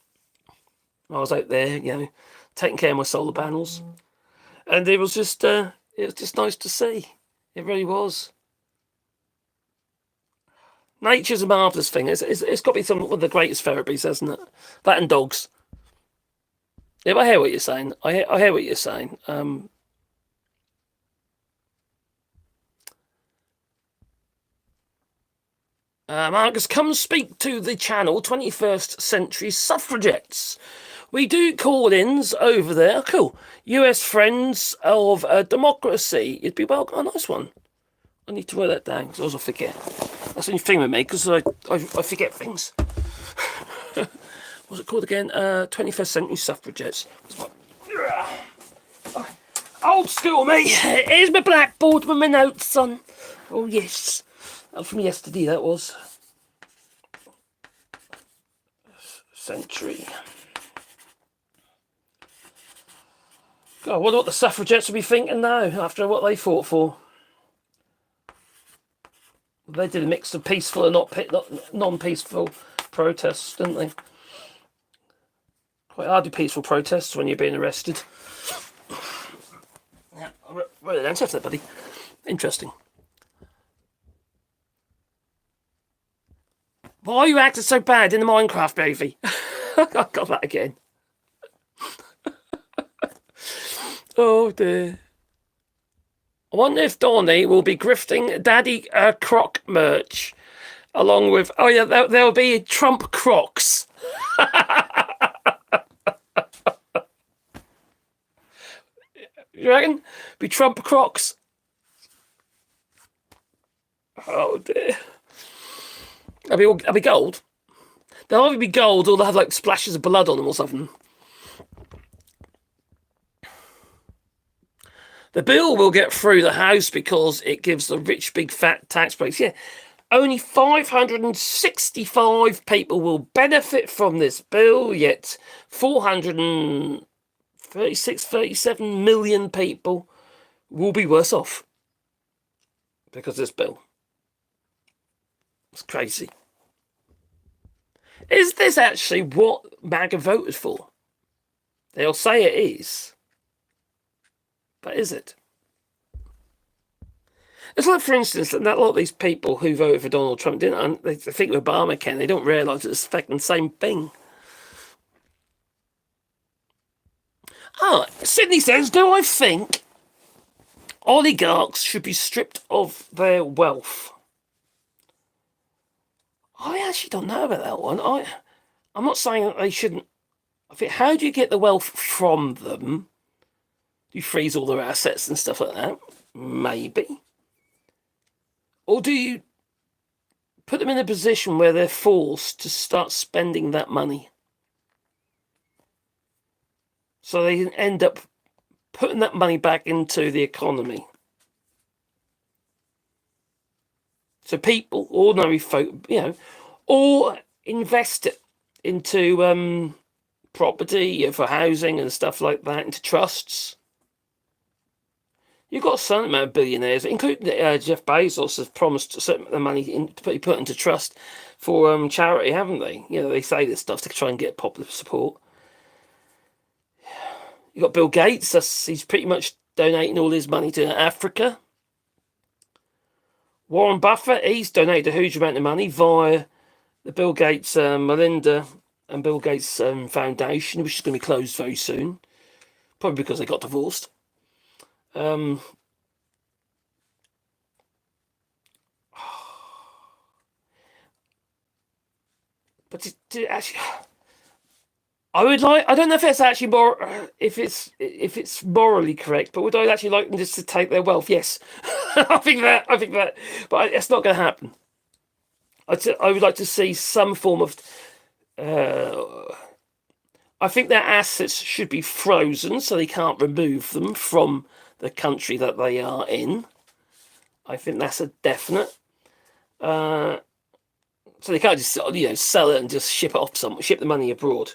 [SPEAKER 1] I was out there, taking care of my solar panels, and it was just nice to see. It really was. Nature's a marvellous thing. It's got to be one of the greatest therapies, hasn't it? That and dogs. Yeah, I hear what you're saying. I hear what you're saying. Marcus, come speak to the channel 21st Century Suffragettes. We do call-ins over there. Cool. US Friends of Democracy. It'd be well. Oh, nice one. I need to write that down because otherwise I'll forget. That's the only thing with me because I forget things. What's it called again? 21st Century Suffragettes. Old school, mate. Here's my blackboard with my notes on. Oh, yes. From yesterday, that was. Century. God, I wonder what the suffragettes will be thinking now after what they fought for. They did a mix of peaceful and not non-peaceful protests, didn't they? Quite hard to peaceful protests when you're being arrested. Yeah, I wrote it down after that, buddy. Interesting. Why are you acting so bad in the Minecraft movie? I got that again. Oh dear. I wonder if Donny will be grifting Daddy Croc merch along with... Oh yeah, there'll be Trump Crocs. You reckon? Be Trump Crocs? Oh dear. They'll be gold. They'll either be gold or they'll have like splashes of blood on them or something. The bill will get through the House because it gives the rich big fat tax breaks. Yeah, only 565 people will benefit from this bill, yet 37 million people will be worse off because of this bill. It's crazy. Is this actually what MAGA voted for? They'll say it is. But is it? It's like, for instance, that a lot of these people who voted for Donald Trump didn't. They think of Obamacare. They don't realise it's affecting the same thing. Sydney says, do I think oligarchs should be stripped of their wealth? I actually don't know about that one. I'm not saying that they shouldn't. I think, how do you get the wealth from them? Do you freeze all their assets and stuff like that? Maybe. Or do you put them in a position where they're forced to start spending that money? So they can end up putting that money back into the economy. So people, ordinary folk, or invest it into property for housing and stuff like that, into trusts. You've got a certain amount of billionaires, including Jeff Bezos, has promised a certain amount of money to be put into trust for charity, haven't they? They say this stuff to try and get popular support. You've got Bill Gates, he's pretty much donating all his money to Africa. Warren Buffett, he's donated a huge amount of money via the Bill Gates, Melinda and Bill Gates Foundation, which is going to be closed very soon. Probably because they got divorced. But actually, I don't know if it's actually more, if it's morally correct, but would I actually like them just to take their wealth? Yes, I think that, but it's not going to happen. I would like to see some form of. I think their assets should be frozen so they can't remove them from the country that they are in. I think that's a definite. So they can't just sell it and just ship the money abroad.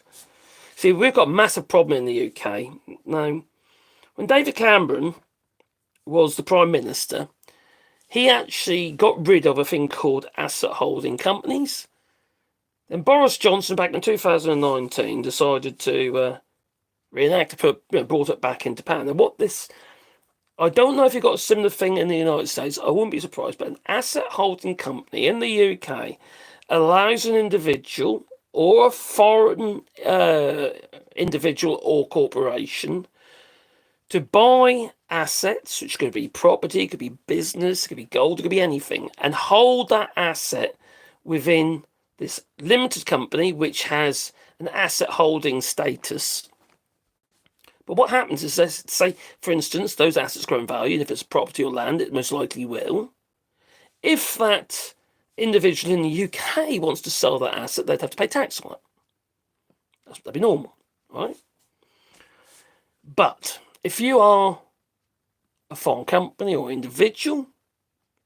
[SPEAKER 1] See, we've got a massive problem in the UK. Now, when David Cameron was the Prime Minister, he actually got rid of a thing called asset holding companies. Then Boris Johnson, back in 2019, decided to reenact, brought it back into power. Now, what this, I don't know if you've got a similar thing in the United States. I wouldn't be surprised, but an asset holding company in the UK allows an individual or a foreign individual or corporation to buy assets, which could be property, it could be business, it could be gold, it could be anything, and hold that asset within this limited company, which has an asset holding status. But what happens is, let's say, for instance, those assets grow in value, and if it's property or land, it most likely will. If that individual in the UK wants to sell that asset, they'd have to pay tax on it. That'd be normal, right? But if you are a foreign company or individual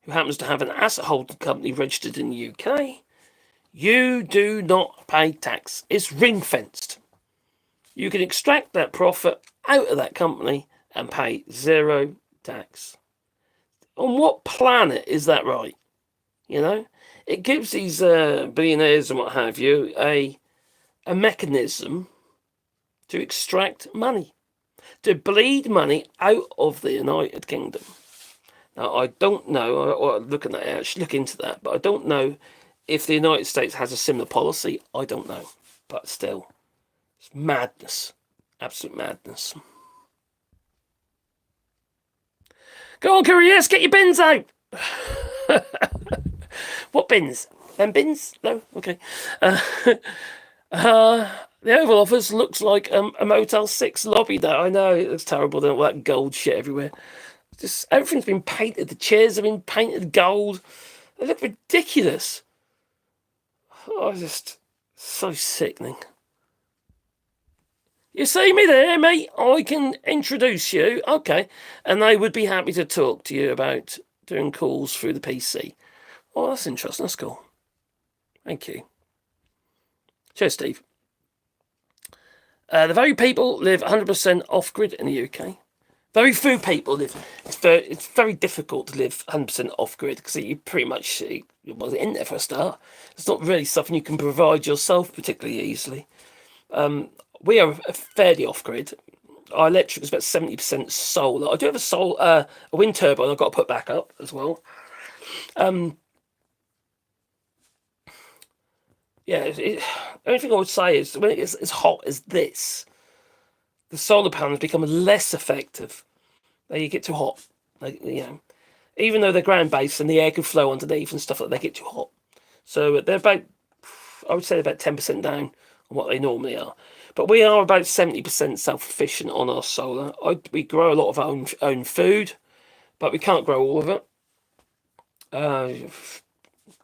[SPEAKER 1] who happens to have an asset holding company registered in the UK, you do not pay tax. It's ring-fenced. You can extract that profit out of that company and pay zero tax. On what planet is that right? You know, it gives these billionaires and what have you a mechanism to extract money, to bleed money out of the United Kingdom. Now, I don't know, or looking at it, I should look into that, but I don't know if the United States has a similar policy. I don't know, but still, it's madness, absolute madness. Go on, Curry, yes, get your bins out. What bins? Them bins? No? Okay. The Oval Office looks like a Motel 6 lobby there. I know, it looks terrible. All that gold shit everywhere. Just everything's been painted. The chairs have been painted gold. They look ridiculous. Oh, just so sickening. You see me there, mate? I can introduce you. Okay. And they would be happy to talk to you about doing calls through the PC. Oh, that's interesting. That's cool. Thank you. Cheers, Steve. The very people live 100% off-grid in the UK. Very few people live. It's very difficult to live 100% off-grid because you pretty much was in there for a start. It's not really something you can provide yourself particularly easily. We are fairly off-grid. Our electric is about 70% solar. I do have a wind turbine I've got to put back up as well. Yeah, the only thing I would say is when it is as hot as this, the solar panels become less effective. They get too hot. Even though they're ground-based and the air can flow underneath and stuff like that, they get too hot. So they're about, I would say, about 10% down on what they normally are. But we are about 70% self-sufficient on our solar. We grow a lot of our own food, but we can't grow all of it.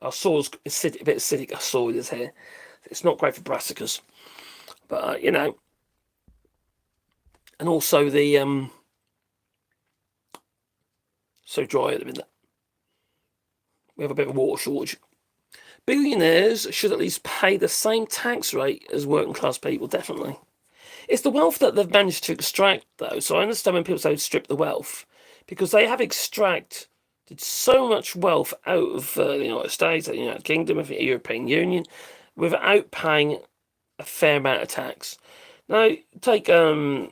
[SPEAKER 1] Our soil's acidic, a bit acidic. Our soil is here. It's not great for brassicas, but and also the so dry at the minute. We have a bit of a water shortage. Billionaires should at least pay the same tax rate as working class people. Definitely, it's the wealth that they've managed to extract, though. So I understand when people say strip the wealth, because they have extracted so much wealth out of the United States, the United Kingdom, the European Union, without paying a fair amount of tax. Now, take Amazon,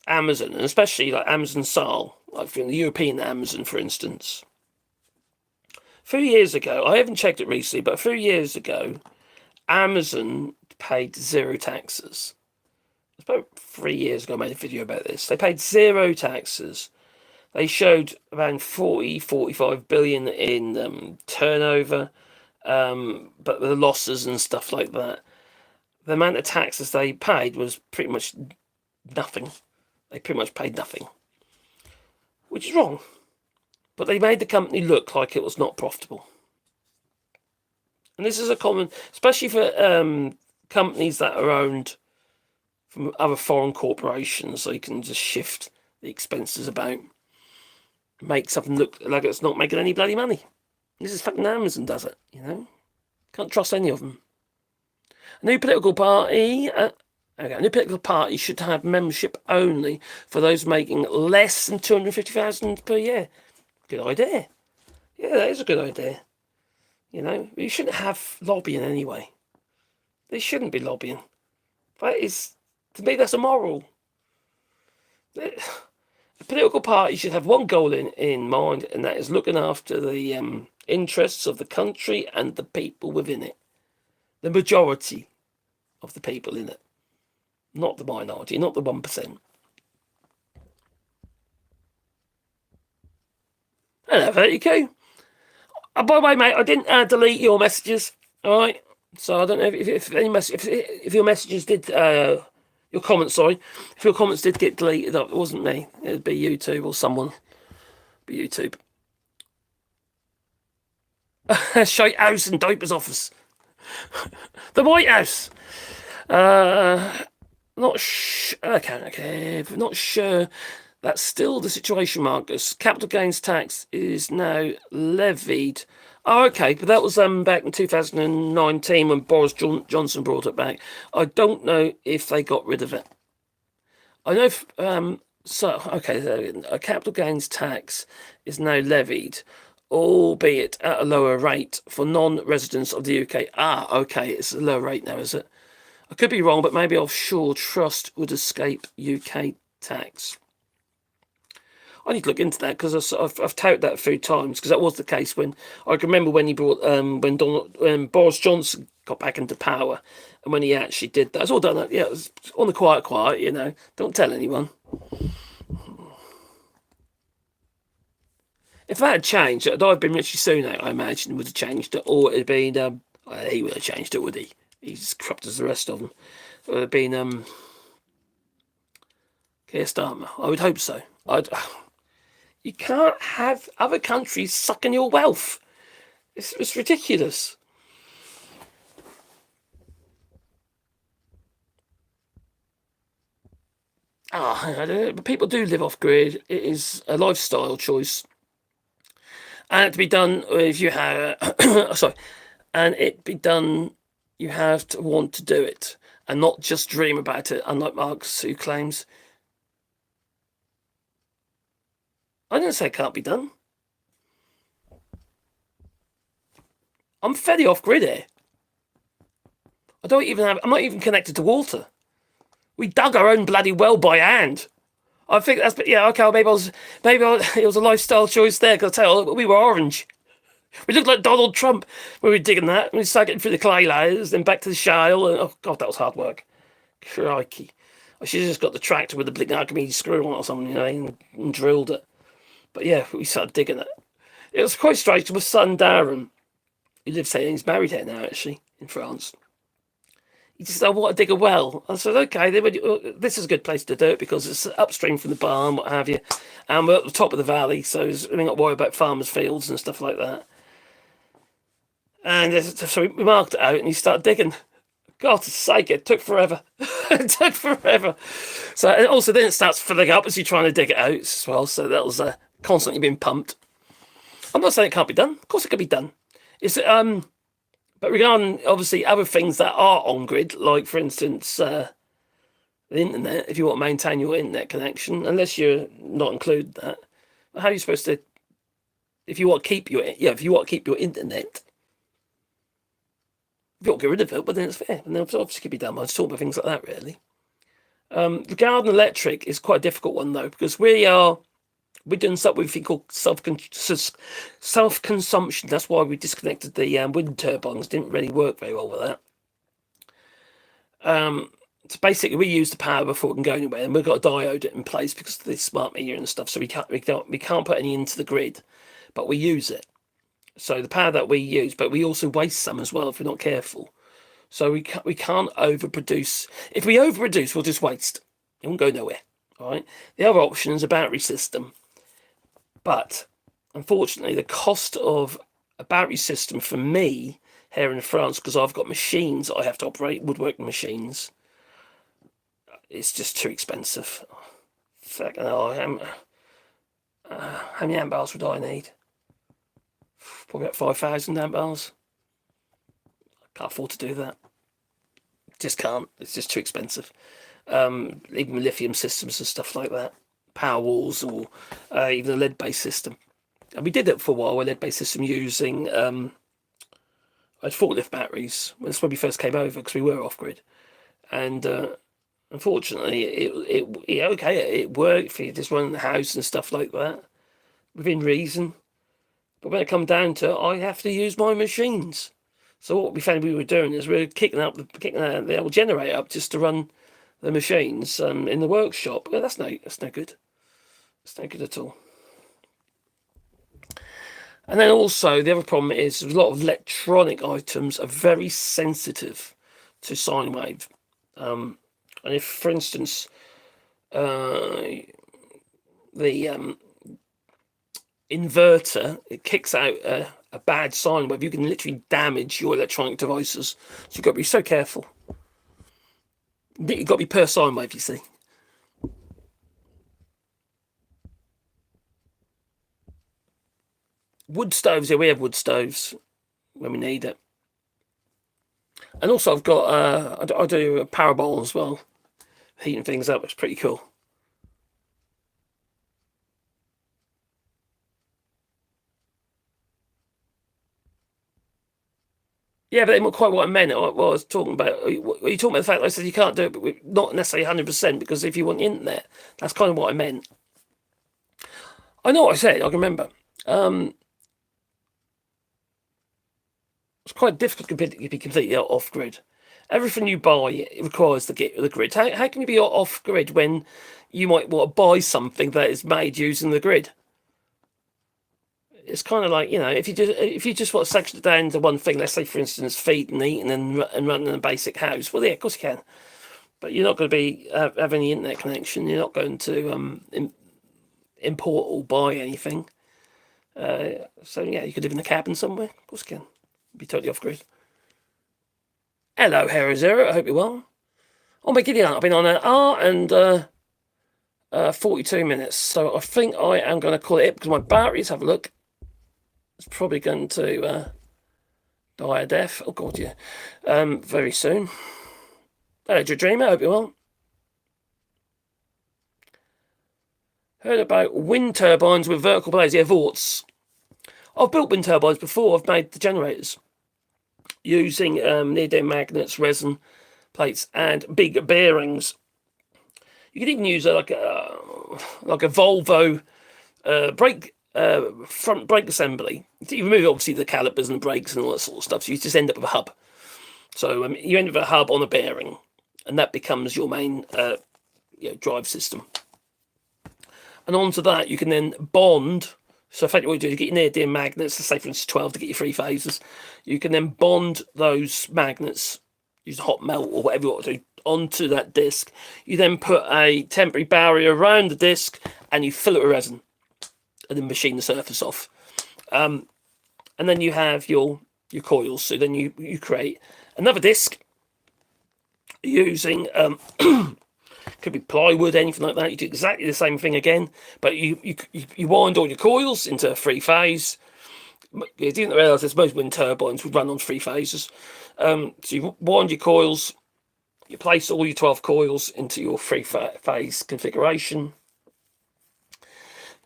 [SPEAKER 1] and especially like Amazon Sal, like from the European Amazon, for instance. A few years ago, I haven't checked it recently, but a few years ago, Amazon paid zero taxes. It's about 3 years ago I made a video about this. They paid zero taxes. They showed around 45 billion in turnover, but the losses and stuff like that. The amount of taxes they paid was pretty much nothing. They pretty much paid nothing, which is wrong. But they made the company look like it was not profitable. And this is a common, especially for companies that are owned from other foreign corporations, so you can just shift the expenses about. Make something look like it's not making any bloody money. This is fucking Amazon does it, Can't trust any of them. A new political party should have membership only for those making less than $250,000 per year. Good idea. Yeah, that is a good idea. You know, you shouldn't have lobbying anyway. They shouldn't be lobbying. That is, to me, that's immoral. A political party should have one goal in mind, and that is looking after the interests of the country and the people within it. The majority of the people in it, not the minority, not the 1%. Hello, there you go. By the way, mate, I didn't delete your messages. All right, so I don't know if your messages did your comments. Sorry, if your comments did get deleted, it wasn't me. It'd be YouTube or someone. Be YouTube. Shite House and Diapers office. The White House. Okay. Not sure. That's still the situation, Marcus. Capital gains tax is now levied. Oh, okay, but that was back in 2019 when Boris Johnson brought it back. I don't know if they got rid of it. I know. A capital gains tax is now levied, albeit at a lower rate for non-residents of the UK. Ah, okay, it's a lower rate now, is it? I could be wrong, but maybe offshore trust would escape UK tax. I need to look into that because I've touted that a few times because that was the case when I can remember when he brought when Boris Johnson got back into power and when he actually did that. It's all done. Yeah, it was on the quiet. You know, don't tell anyone. If that had changed, it'd either been Richie Sunak, I imagine, would have changed it, or it'd been he would have changed it, would he? He's as corrupt as the rest of them. It would have been Keir Starmer. I would hope so. You can't have other countries sucking your wealth. It's ridiculous. People do live off grid. It is a lifestyle choice, and to be done if you have and it be done. You have to want to do it and not just dream about it. Unlike Marx, who claims, I didn't say it can't be done. I'm fairly off grid here. I'm not even connected to water. We dug our own bloody well by hand. I think that's, yeah, okay, it was a lifestyle choice there, because I tell you, we were orange. We looked like Donald Trump when we were digging that. We started getting through the clay layers, then back to the shale, and oh god, that was hard work. Crikey. I should have just got the tractor with the big Archimedes screw on it or something, you know, and drilled it. But yeah, we started digging it. It was quite strange. My son Darren, who lives here, he's married here now, actually, in France. He just said, I want to dig a well. I said, okay, this is a good place to do it because it's upstream from the barn, what have you. And we're at the top of the valley, so we're not worried about farmers' fields and stuff like that. And so we marked it out and he started digging. God's sake, it took forever. It took forever. So and also then it starts filling up as you're trying to dig it out as well. So that was constantly being pumped. I'm not saying it can't be done. Of course it can be done. But regarding obviously other things that are on grid, like for instance the internet, if you want to maintain your internet connection, unless you're not included that, how are you supposed to? If you want to keep your internet, if you want to get rid of it, but then it's fair, and then obviously could be done. I was talking about things like that really. The garden electric is quite a difficult one though because we're doing something we think called self-consumption. That's why we disconnected the wind turbines. Didn't really work very well with that. So basically, we use the power before it can go anywhere, and we've got a diode in place because of the smart meter and stuff. So we can't put any into the grid, but we use it. So the power that we use, but we also waste some as well if we're not careful. So we can't overproduce. If we overproduce, we'll just waste. It won't go nowhere. All right. The other option is a battery system. But unfortunately, the cost of a battery system for me here in France, because I've got machines I have to operate, woodworking machines, it's just too expensive. How many amp hours would I need? Probably about 5,000 amp hours. I can't afford to do that. Just can't. It's just too expensive. Even lithium systems and stuff like that. Power walls or even a lead-based system. And we did it for a while with lead-based system using I had forklift batteries. That's when we first came over because we were off-grid. And unfortunately, it worked for you just running the house and stuff like that within reason. But when it come down to it, I have to use my machines. So what we found we were doing is we were kicking the old generator up just to run the machines in the workshop. Well, that's no good. That's no good at all. And then also the other problem is a lot of electronic items are very sensitive to sine wave. And if, for instance, the inverter, it kicks out a bad sine wave, you can literally damage your electronic devices. So you've got to be so careful. You've got to be per sine wave, you see. Wood stoves, yeah, we have wood stoves when we need it. And also I've got, I do a power bowl as well. Heating things up, it's pretty cool. Yeah, but that's not quite what I meant. What I was talking about, are you talking about the fact that I said you can't do it, but not necessarily 100%, because if you want internet, that's kind of what I meant. I know what I said, I can remember. It's quite difficult to be completely off-grid. Everything you buy it requires the grid. How can you be off-grid when you might want to buy something that is made using the grid? It's kind of like, if you just want to section it down to one thing, let's say for instance feeding, eating, and running a basic house. Well, yeah, of course you can, but you're not going to have any internet connection. You're not going to import or buy anything. So yeah, you could live in a cabin somewhere. Of course you can. Be totally off grid. Hello, Hero Zero. I hope you're well. Oh my giddy aunt, I've been on an hour and 42 minutes, so I think I am going to call it because my batteries, have a look, it's probably going to die a death. Oh god, yeah. Very soon. Hello, Dreamer. I hope you're well. Heard about wind turbines with vertical blades? Yeah, Vorts. I've built wind turbines before. I've made the generators using neodymium magnets, resin plates, and big bearings. You could even use like a Volvo front brake assembly. You remove obviously the calipers and the brakes and all that sort of stuff. So you just end up with a hub. So you end up with a hub on a bearing, and that becomes your main drive system. And onto that, you can then bond. So effectively what you do, you get your neodymium magnets, let's say for instance 12 to get your 3 phases. You can then bond those magnets, use hot melt or whatever you want to do, onto that disc. You then put a temporary barrier around the disc and you fill it with resin and then machine the surface off. And then you have your coils. So then you create another disc using could be plywood, anything like that. You do exactly the same thing again, but you wind all your coils into a 3-phase. You didn't realise that most wind turbines would run on 3 phases. So you wind your coils, you place all your 12 coils into your 3-phase configuration.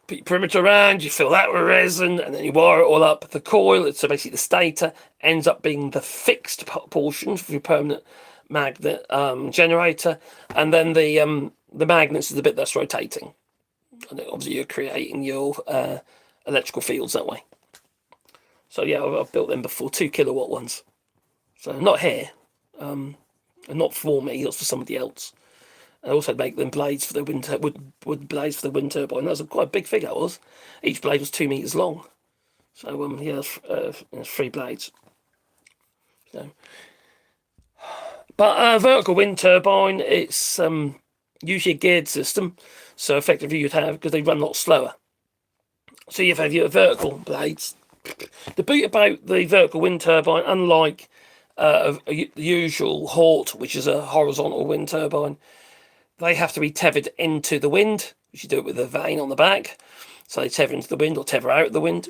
[SPEAKER 1] Put your perimeter around, you fill that with resin, and then you wire it all up. The coil, so basically the stator, ends up being the fixed portion for your permanent magnet generator, and then the magnets is the bit that's rotating. And obviously you're creating your electrical fields that way. So yeah, I've built them before, 2 kilowatt ones. So not here, and not for me, that's for somebody else. I also make them blades for the wood blades for the wind turbine. That was quite a big figure. It was. Each blade was 2 meters long. So yeah, there's 3 blades. So, but a vertical wind turbine, it's usually a geared system. So effectively you'd have, because they run a lot slower. So you have your vertical blades. The beauty about the vertical wind turbine, unlike the usual Hort, which is a horizontal wind turbine, they have to be tethered into the wind, which you do it with a vane on the back. So they tether into the wind or tether out of the wind.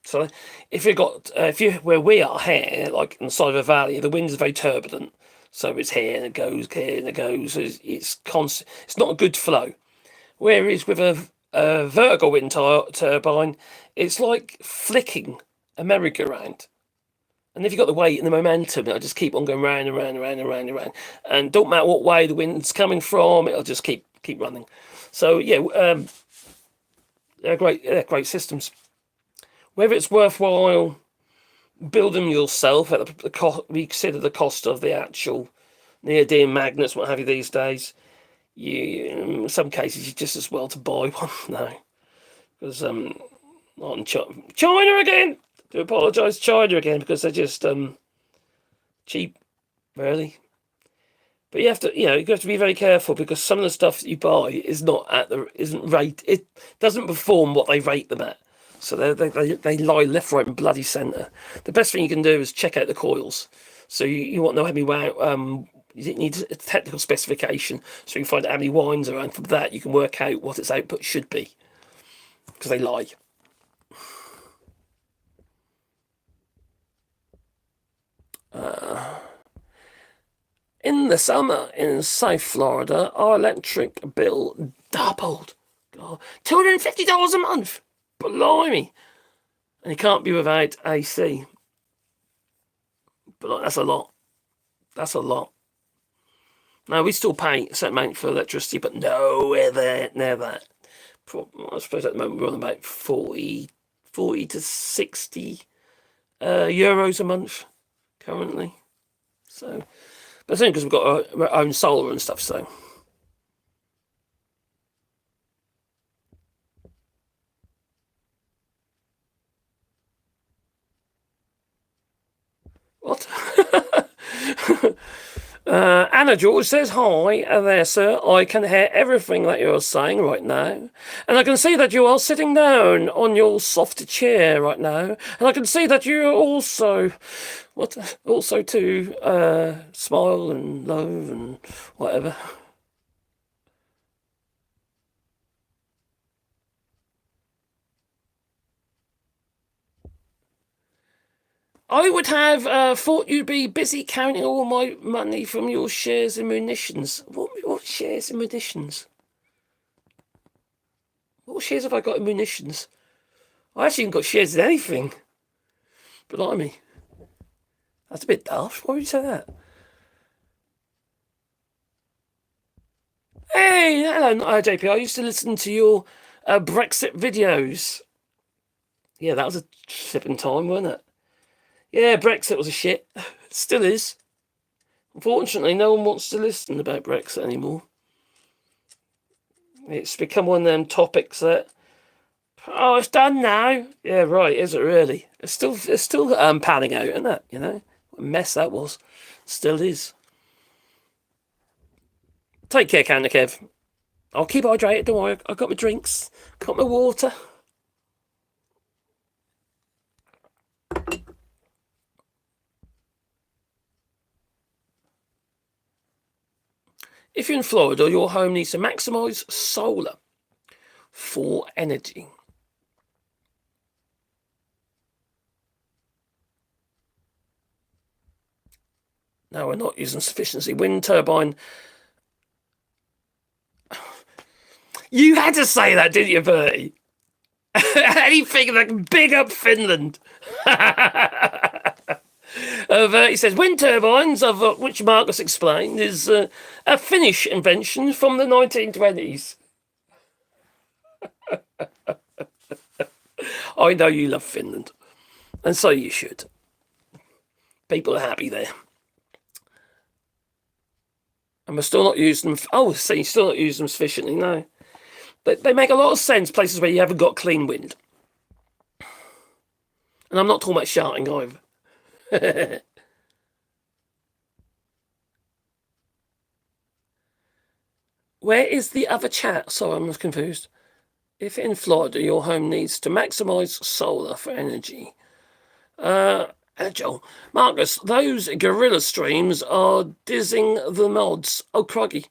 [SPEAKER 1] So if you're where we are here, like on the side of a valley, the wind is very turbulent. So it's here and it goes, here and it goes. It's constant. It's not a good flow. Whereas with a A vertical wind turbine, it's like flicking a merry-go-round. And if you've got the weight and the momentum, it'll just keep on going round and round and round and round and round. And don't matter what way the wind's coming from, it'll just keep running. So yeah, they're great systems. Whether it's worthwhile building them yourself at the cost, we consider the cost of the actual neodymium magnets, what have you these days. In some cases, you're just as well to buy one now, because not in China again. I do apologise, China again, because they're just cheap, really. But you have to be very careful, because some of the stuff that you buy isn't rate. It doesn't perform what they rate them at. So they lie left, right, and bloody centre. The best thing you can do is check out the coils. So you want to know how many you need a technical specification, so you can find out how many winds are, and from that you can work out what its output should be, because they lie. In the summer in South Florida, our electric bill doubled. God, $250 a month. Blimey. And you can't be without AC. But that's a lot. That's a lot. Now, we still pay a certain amount for electricity, but nowhere near that. I suppose at the moment we're on about 40 to 60 euros a month currently. So, but it's only because we've got our own solar and stuff, so. What? Anna George says, hi there, sir. I can hear everything that you're saying right now. And I can see that you are sitting down on your soft chair right now. And I can see that you're also to smile and love and whatever. I would have thought you'd be busy counting all my money from your shares in munitions. What shares in munitions? What shares have I got in munitions? I actually haven't got shares in anything. Blimey. That's a bit daft. Why would you say that? Hey, hello, JP. I used to listen to your Brexit videos. Yeah, that was a flipping time, wasn't it? Yeah, Brexit was a shit. Still is. Unfortunately, no one wants to listen about Brexit anymore. It's become one of them topics that, oh, it's done now. Yeah, right. Is it really? It's still panning out, isn't it? What a mess that was. Still is. Take care, Candy Kev. I'll keep hydrated. Don't worry. I've got my drinks. Got my water. If you're in Florida, your home needs to maximise solar for energy. No, we're not using sufficiency. Wind turbine. You had to say that, didn't you, Bertie? Anything that can big up Finland. He says wind turbines, of which Marcus explained, is a Finnish invention from the 1920s. I know you love Finland, and so you should. People are happy there. And we're still not using them. Oh, see, still not using them sufficiently, no. But they make a lot of sense places where you haven't got clean wind. And I'm not talking about shouting either. Where is the other chat? Sorry, I'm confused. If in Florida your home needs to maximise solar for energy. Joel. Marcus, those gorilla streams are dizzing the mods. Oh, crikey.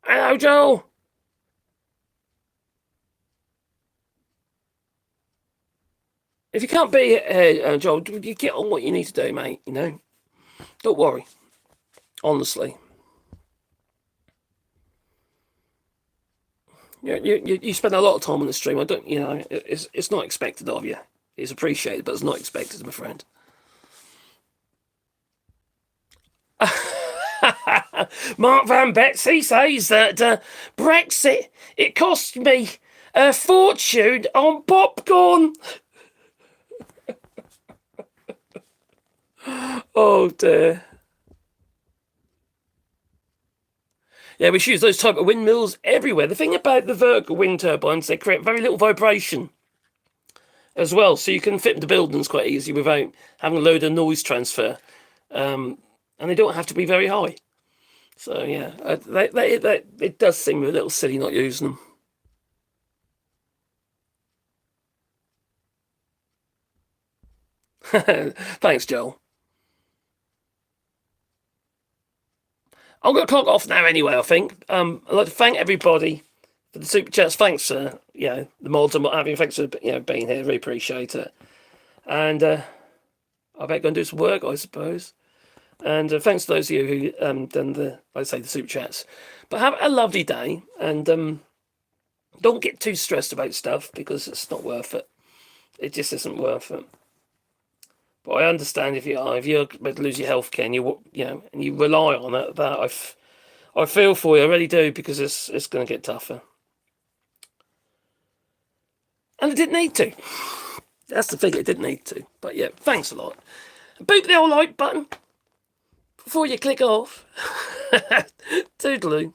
[SPEAKER 1] Hello, Joel. If you can't be Joel, you get on what you need to do, mate. You know, don't worry. Honestly, you spend a lot of time on the stream. I don't, you know, it's not expected of you. It's appreciated, but it's not expected, my friend. Mark Van Betsy says that Brexit, it cost me a fortune on popcorn. Oh dear. Yeah, we should use those type of windmills everywhere. The thing about the vertical wind turbines, they create very little vibration as well, so you can fit into buildings quite easy without having a load of noise transfer. And they don't have to be very high. So yeah, it does seem a little silly not using them. Thanks, Joel. I'm going to clock off now anyway, I think. I'd like to thank everybody for the super chats. Thanks, the mods and what have you. Thanks for being here. Really appreciate it. And I better go and do some work, I suppose. And thanks to those of you who done the super chats. But have a lovely day, and don't get too stressed about stuff because it's not worth it. It just isn't worth it. But I understand if you're about to lose your healthcare and and you rely on it. That I feel for you, I really do, because it's going to get tougher. And it didn't need to. That's the thing, it didn't need to. But yeah, thanks a lot. Boot the old like button before you click off. Toodaloo.